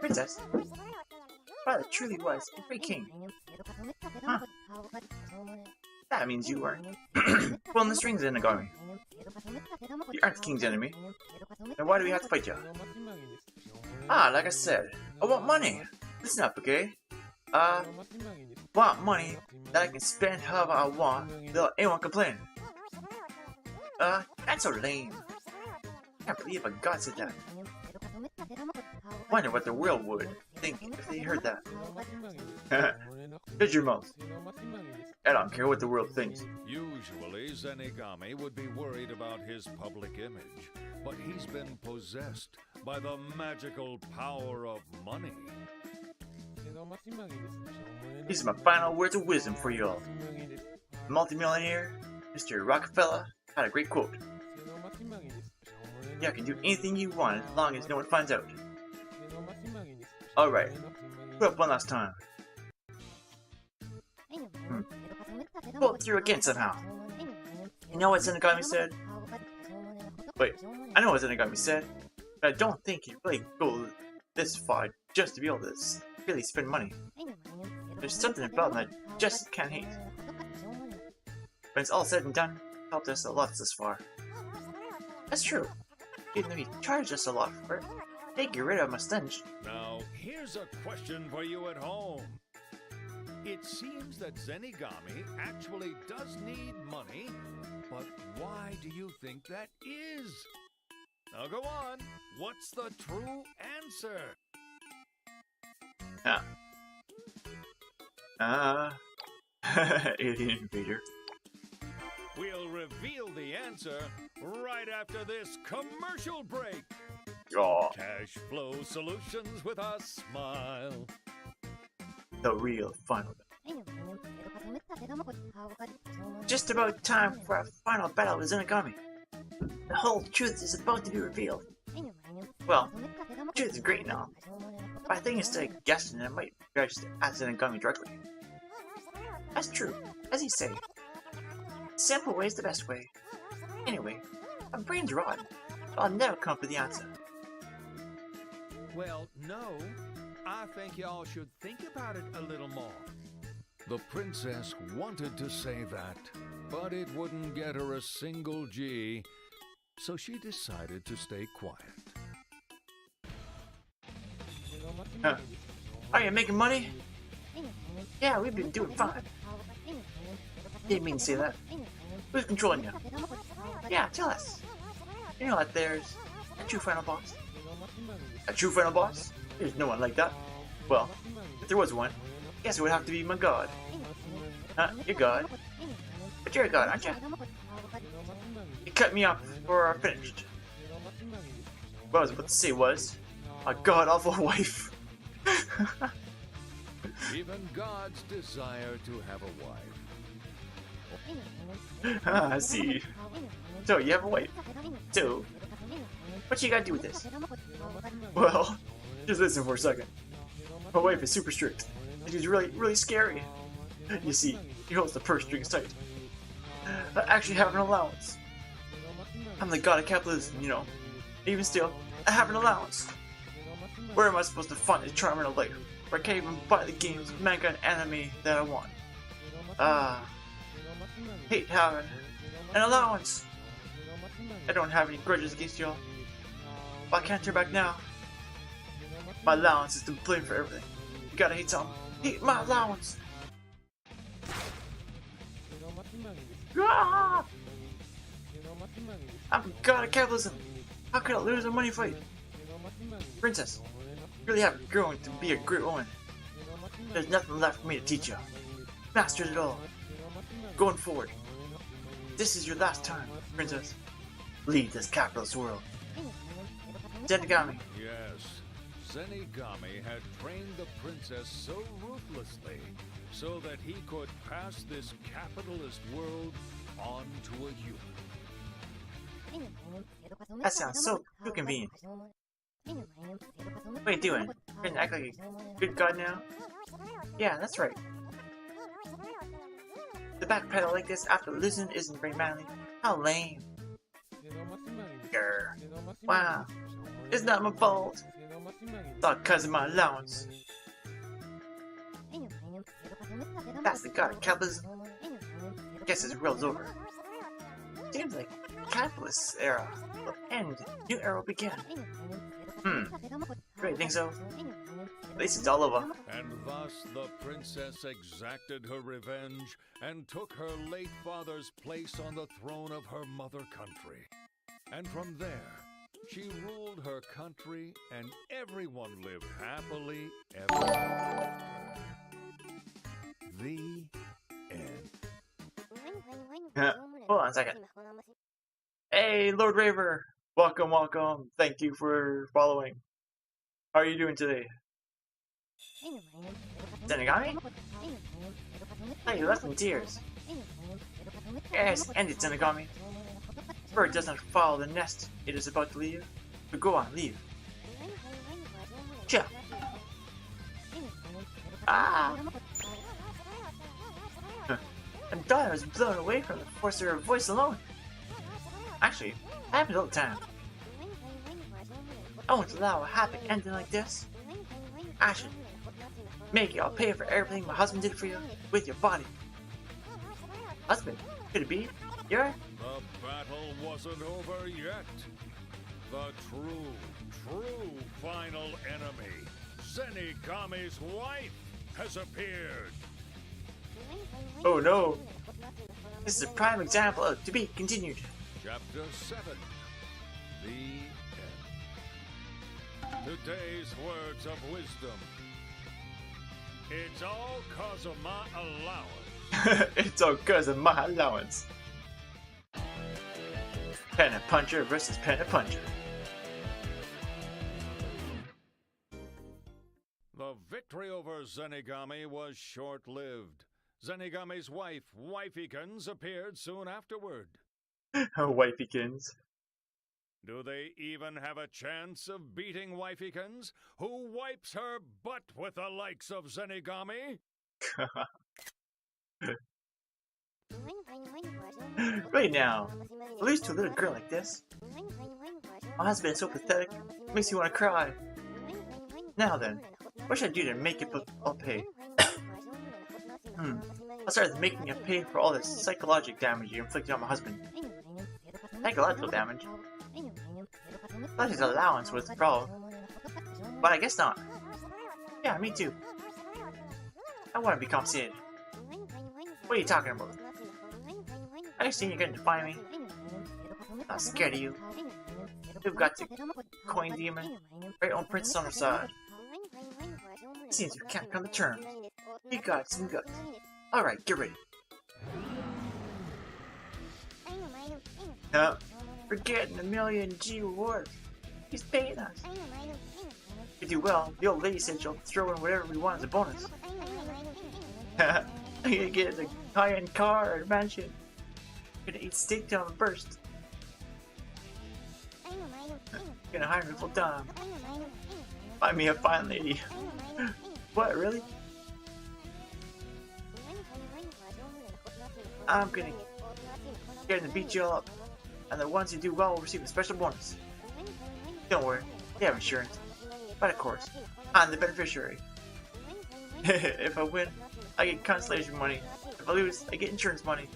Princess, father truly was a great king. Huh. That means you weren't pulling the strings in Nagami. You aren't the king's enemy. Then why do we have to fight you? Like I said, I want money. Listen up, okay? Want money that I can spend however I want without anyone complaining. That's so lame. Can't believe a god said that. Wonder what the world would think if they heard that. Shut your mouth. I don't care what the world thinks. Usually, Zenigami would be worried about his public image, but he's been possessed by the magical power of money. These are my final words of wisdom for you all. The multimillionaire, Mr. Rockefeller, had a great quote. You can do anything you want as long as no one finds out. Alright, put up one last time. Pull it through again somehow. You know what Zenigami said? Wait, I know what Zenigami said, but I don't think he'd really go this far just to be able to really spend money. There's something about him that just can't hate. When it's all said and done, helped us a lot this far. That's true. Even though he charged us a lot for it, they get rid of my stench. Now, here's a question for you at home. It seems that Zenigami actually does need money, but why do you think that is? Now go on, what's the true answer? Alien invader. We'll reveal the answer right after this commercial break. Aw, Cash Flow Solutions with a smile. the real final. Just about time for our final battle with Zenigami. The whole truth is about to be revealed. Well, the truth is great now, but I think instead of guessing, I might better just ask Zenigami directly. That's true, as you say. Simple way is the best way. Anyway, my brain's rotten, so I'll never come up with the answer. Well, no. I think y'all should think about it a little more. The princess wanted to say that, but it wouldn't get her a single G, so she decided to stay quiet. Are you making money? Yeah, we've been doing fine. Didn't mean to say that. Who's controlling you? Yeah, tell us. You know that there's a true final boss. A true final boss? There's no one like that. Well, if there was one, I guess it would have to be my god. You're god. But you're a god, aren't you? You cut me off before I finished. What I was about to say was, a god-awful wife. Even gods desire to have a wife. I see. So, you have a wife. So, what you gotta do with this? Well, just listen for a second. My wife is super strict. And she's really scary. You see, he holds the purse strings tight. I actually have an allowance. I'm the god of capitalism, you know. Even still, I have an allowance. Where am I supposed to find the charm in a life where I can't even buy the games, manga, and anime that I want? Hate having an allowance. I don't have any grudges against y'all, but I can't turn back now. My allowance is to blame for everything. You gotta hate something. Hate my allowance. Ah! I'm god of capitalism. How could I lose a money fight? Princess, you really have grown to be a great woman. There's nothing left for me to teach you. Mastered it all. Going forward. This is your last time, Princess. Lead this capitalist world. Zenigami. Yes, Zenigami had trained the princess so ruthlessly so that he could pass this capitalist world on to a human. That sounds so convenient. What are you doing? You're gonna act like a good god now? Yeah, that's right. The backpedal like this after losing isn't very manly. How lame. Grr. Wow. It's not my fault. Thought cause of my allowance. That's the god of capitalism. Guess his world's over. Seems like capitalist era will end. New era will begin. Really think so? At least it's all over. And thus the princess exacted her revenge and took her late father's place on the throne of her mother country. And from there, she ruled her country and everyone lived happily ever after. The end. Hold on a second. Hey, Lord Raver! Welcome, welcome. Thank you for following. How are you doing today? Zenigami? Hey, you left in tears. Yes, end it, Zenigami. Bird does not follow the nest it is about to leave. But go on, leave. Chia. Ah! And daughter was blown away from the force of her voice alone. Actually, it happens all the time. I won't allow a happy ending like this. I should make y'all pay for everything my husband did for you with your body. Husband, could it be? You're? The battle wasn't over yet. The true final enemy, Zenigami's wife, has appeared. Oh no! This is a prime example of to be continued. Chapter 7. The end. Today's words of wisdom. It's all cause of my allowance. It's all cause of my allowance. Penna Puncher versus Penna Puncher. The victory over Zenigami was short-lived. Zenigami's wife, Wifeykins, appeared soon afterward. Wifeykins. Do they even have a chance of beating Wifeykins, who wipes her butt with the likes of Zenigami? Right now, lose to a little girl like this. My husband is so pathetic, makes you want to cry. Now then, what should I do to make it all pay? I'll start with making you pay for all the psychological damage you inflicted on my husband. Psychological damage? I thought his allowance was the problem. But I guess not. Yeah, me too. I want to be compensated. What are you talking about? I understand you're going to defy me. I'm not scared of you. We've got the coin demon, right on princess on our side. It seems we can't come to terms. You got some guts. Alright, get ready. We're getting a million G reward. He's paying us. If you do well, the old lady said she'll throw in whatever we want as a bonus. I'm gonna get a high-end car or a mansion. Gonna eat steak till I'm burst. Gonna hire me full time. Find me a fine lady. What, really? I'm gonna beat you all up, and the ones who do well will receive a special bonus. Don't worry, they have insurance. But of course, I'm the beneficiary. If I win, I get consolation money. If I lose, I get insurance money.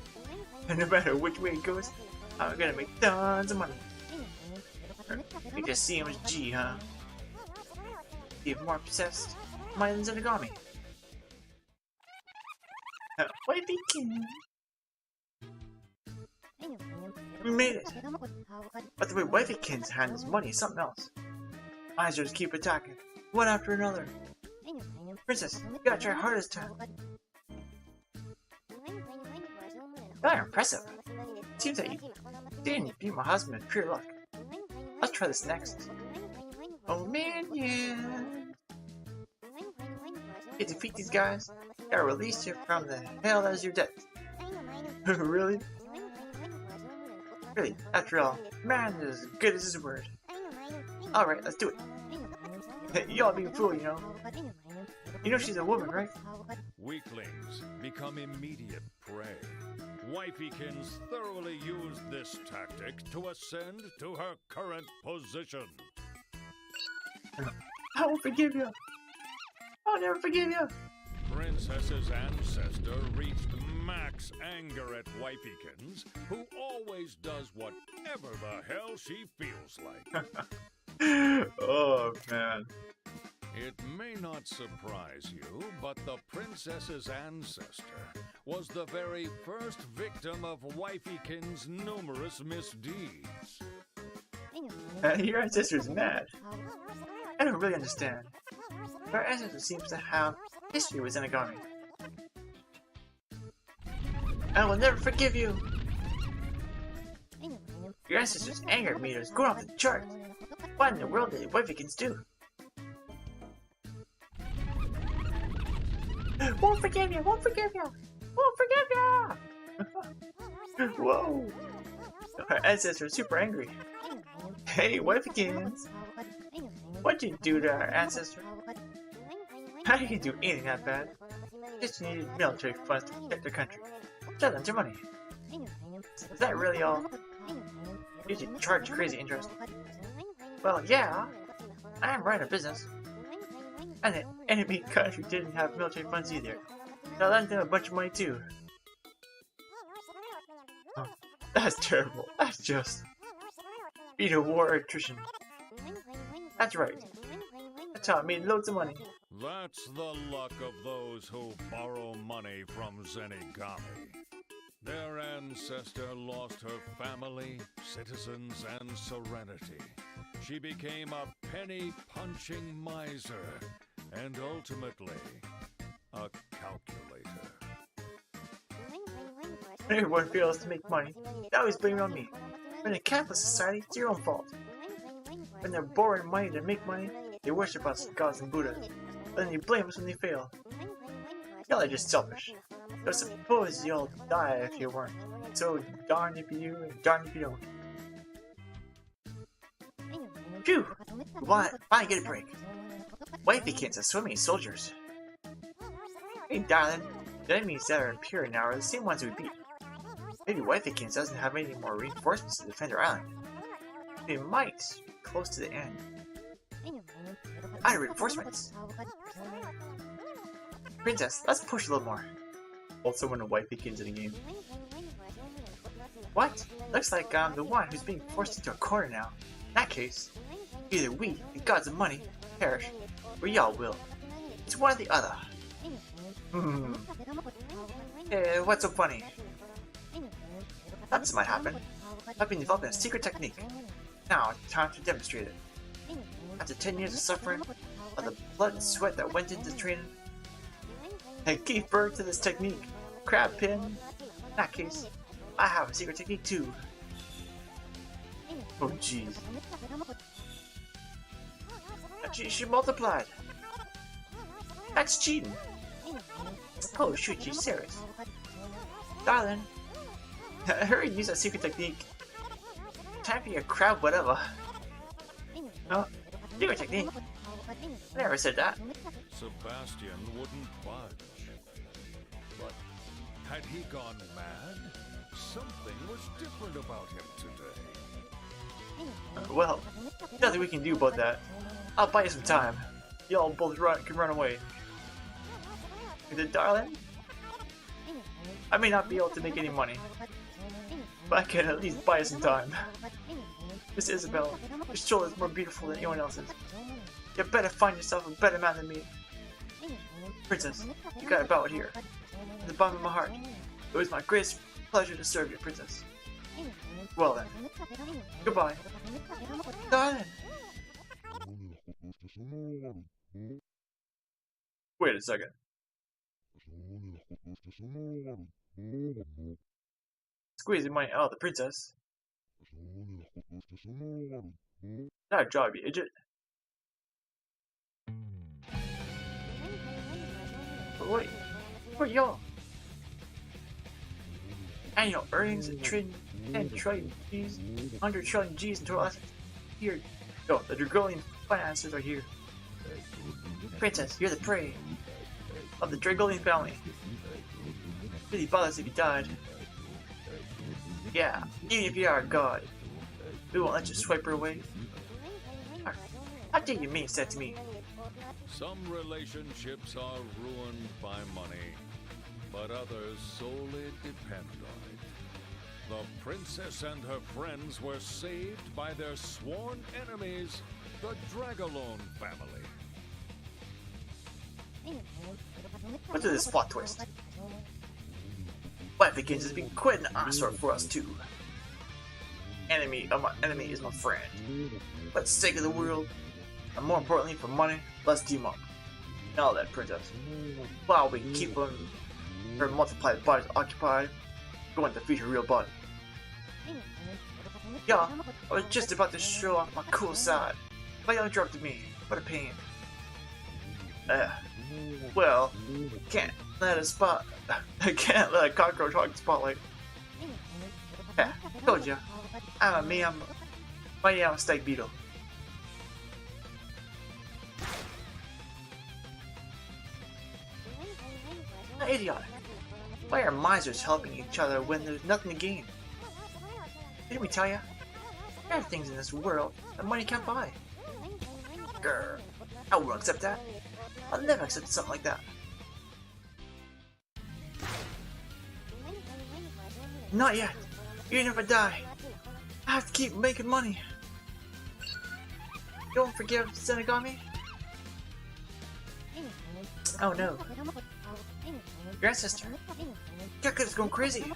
And no matter which way it goes, I'm gonna make tons of money. You just see him as G, huh? Even more obsessed, than Zenigami. Wifeykins. We made it. But the way Wifeykins handles money is something else. I just keep attacking, one after another. Princess, you gotta try harder this time. Very impressive. Seems that you didn't beat my husband with pure luck. Let's try this next. Oh man, yeah. You defeat these guys, gotta release you from the hell that is your debt. Really? Really, after all, man is as good as his word. Alright, let's do it. You all being a fool, you know. You know she's a woman, right? Weaklings become immediate prey. Wifeykins thoroughly used this tactic to ascend to her current position. I won't forgive you. I'll never forgive you. Princess's ancestor reached max anger at Wifeykins, who always does whatever the hell she feels like. Oh, man. It may not surprise you, but the princess's ancestor was the very first victim of Wifeykins' numerous misdeeds. Your ancestor's mad. I don't really understand. Our ancestor seems to have history with Zenigami. I will never forgive you! Your ancestor's anger meter is going off the chart. What in the world did Wifeykins do? Won't forgive you! Won't forgive you! Won't forgive you! Whoa! Our ancestor is super angry. Hey, Wifeykins! What'd you do to our ancestor? How did you do anything that bad? Just needed military funds to protect their country. Shut them your money. Is that really all? You should charge crazy interest. Well, yeah. I am running a business. And the enemy country didn't have military funds either. So I lent them a bunch of money too. Oh, that's terrible. That's just... beat a war attrition. That's right. That's how I made loads of money. That's the luck of those who borrow money from Zenigami. Their ancestor lost her family, citizens, and serenity. She became a penny-punching miser, and ultimately, a calculator. When everyone fails to make money, they always blame it on me. When in a capitalist society, it's your own fault. When they're borrowing money to make money, they worship us gods and Buddhas. But then they blame us when they fail. Y'all are just selfish. So suppose you'll die if you weren't. So darn if you do, and darn if you don't. Phew! Why get a break? Wifeykins are so many soldiers. Hey darling, the enemies that are impure now are the same ones we beat. Maybe Wifeykins doesn't have any more reinforcements to defend our island. They might be close to the end. I have reinforcements! Princess, let's push a little more. Also when a Wifeykins in the game. What? Looks like I'm the one who's being forced into a corner now. In that case, either we, the gods of money, perish, or y'all will. It's one or the other. Hey, what's so funny? This might happen. I've been developing a secret technique. Now it's time to demonstrate it. After 10 years of suffering, all the blood and sweat that went into training, I gave birth to this technique. Crab pin. In that case, I have a secret technique too. Oh jeez. She multiplied. That's cheating. Oh shoot, she's serious. Darling, hurry, use that secret technique. Time for your crab whatever. No, secret technique. I never said that. Sebastian wouldn't budge. But had he gone mad? Something was different about him today. Well, nothing we can do about that. I'll buy you some time. Y'all both can run away. Good darling? I may not be able to make any money, but I can at least buy you some time. Miss Isabel, your soul is more beautiful than anyone else's. You better find yourself a better man than me. Princess, you got a bow here. From the bottom of my heart, it was my greatest pleasure to serve you, Princess. Well then, goodbye. Darling. Wait a second. Squeeze the money out of the princess. That job, you idiot. But wait, where y'all? Annual earnings of 10 trillion G's, 100 trillion G's in total assets. Here, go. The Dragolian finances are here. Princess, you're the prey of the Dragolian family. Really bothers if you died. Yeah, even if you are a god, we won't let you swipe her away. How dare you mean that to me? Some relationships are ruined by money, but others solely depend on it. The princess and her friends were saved by their sworn enemies, the Dragolone family. What's this plot twist? Life begins has been quite an eyesore for us too. Enemy of my enemy is my friend. For the sake of the world, and more importantly for money, let's team up. Now that, princess. While we keep her multiplied bodies occupied, going to feed her real body. Yeah, I was just about to show off my cool side, but you interrupted me. What a pain. Well, can't let a cockroach hog the spotlight. Yeah, told ya. I'm a steak beetle. Idiotic. Why are misers helping each other when there's nothing to gain? Didn't we tell ya? There are things in this world that money can't buy. Grr. I won't accept that. I'll never accept something like that. Not yet. Even if I die, I have to keep making money. You don't forgive Zenigami? Oh no. Your ancestor. Gekka's going crazy.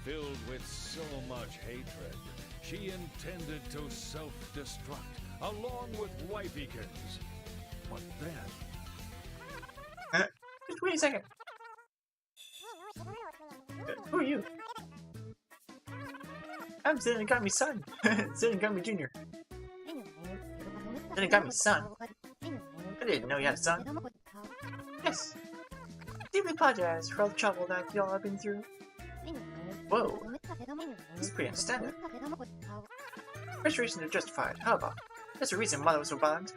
Filled with so much hatred, she intended to self-destruct, along with Wifeykins. But then... Just wait a second. Who are you? I'm Zenigami's son. Zenigami Jr. Zenigami's son? I didn't know you had a son. Yes. Deeply apologize for all the trouble that y'all have been through. Whoa. This is pretty understandable. Restorations are justified. How about? There's a reason Mother was so violent.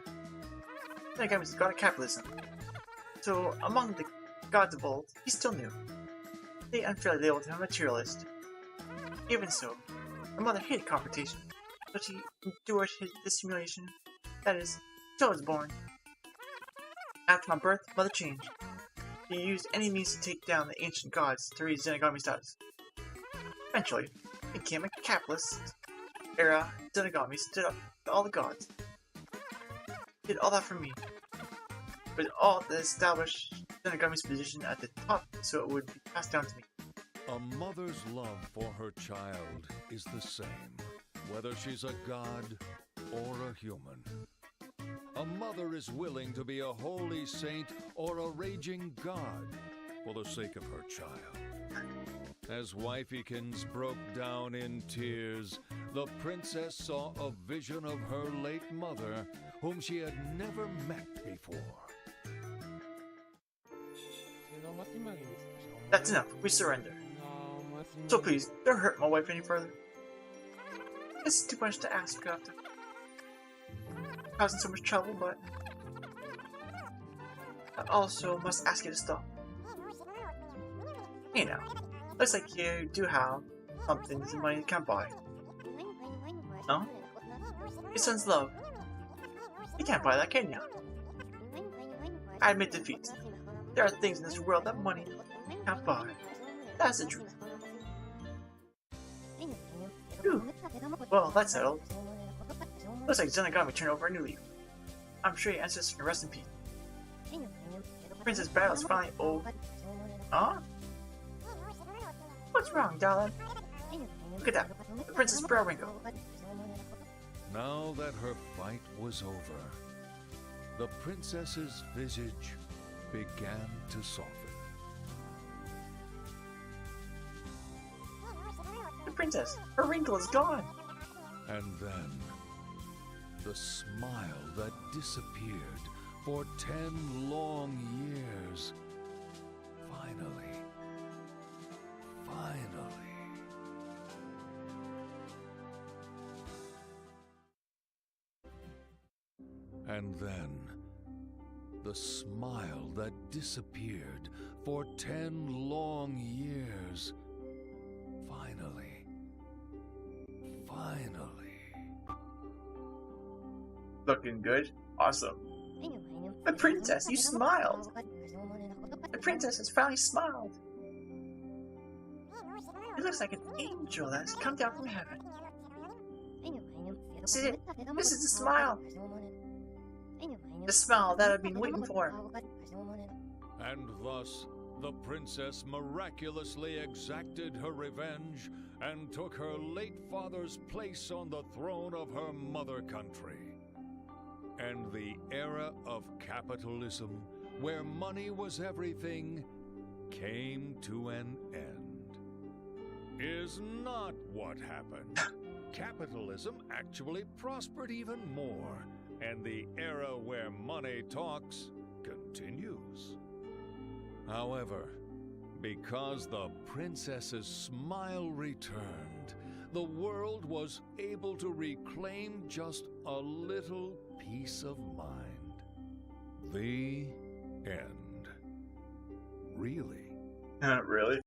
Zenigami's god of capitalism. So, among the gods of old, he's still new. They unfairly labeled him a materialist. Even so, her mother hated confrontation, but she endured this humiliation. That is, till I was born. After my birth, Mother changed. She used any means to take down the ancient gods to raise Zenigami's status. Eventually, he became a capitalist era. Zenigami stood up to all the gods. Did all that for me. But all to establish Zenigami's position at the top so it would be passed down to me. A mother's love for her child is the same, whether she's a god or a human. A mother is willing to be a holy saint or a raging god for the sake of her child. As Wifeykins broke down in tears, the princess saw a vision of her late mother, whom she had never met before. That's enough. We surrender. So please, don't hurt my wife any further. This is too much to ask after causing so much trouble, but I also must ask you to stop. Hey now, looks like you do have something that money can't buy. No? Your son's love. You can't buy that, can you? I admit defeat. There are things in this world that money can't buy. That's the truth. Phew. Well, that's settled. Looks like Zenigami turned over a new leaf. I'm sure your ancestors can rest in peace. Princess Battle is finally over. Huh? What's wrong, darling? Look at that. The Princess Browinkle. Now that her fight was over, the princess's visage began to soften. The princess, her wrinkle is gone. And then, the smile that disappeared for 10 long years. Finally. And then, the smile that disappeared for 10 long years. Finally. Looking good. Awesome. The princess, you smiled. The princess has finally smiled. It looks like an angel that has come down from heaven. This is it. This is the smile. The smile that I've been waiting for. And thus, the princess miraculously exacted her revenge and took her late father's place on the throne of her mother country. And the era of capitalism, where money was everything, came to an end. Is not what happened. Capitalism actually prospered even more, and the era where money talks continues. However, because the princess's smile returned, the world was able to reclaim just a little peace of mind. The end. Really? Really?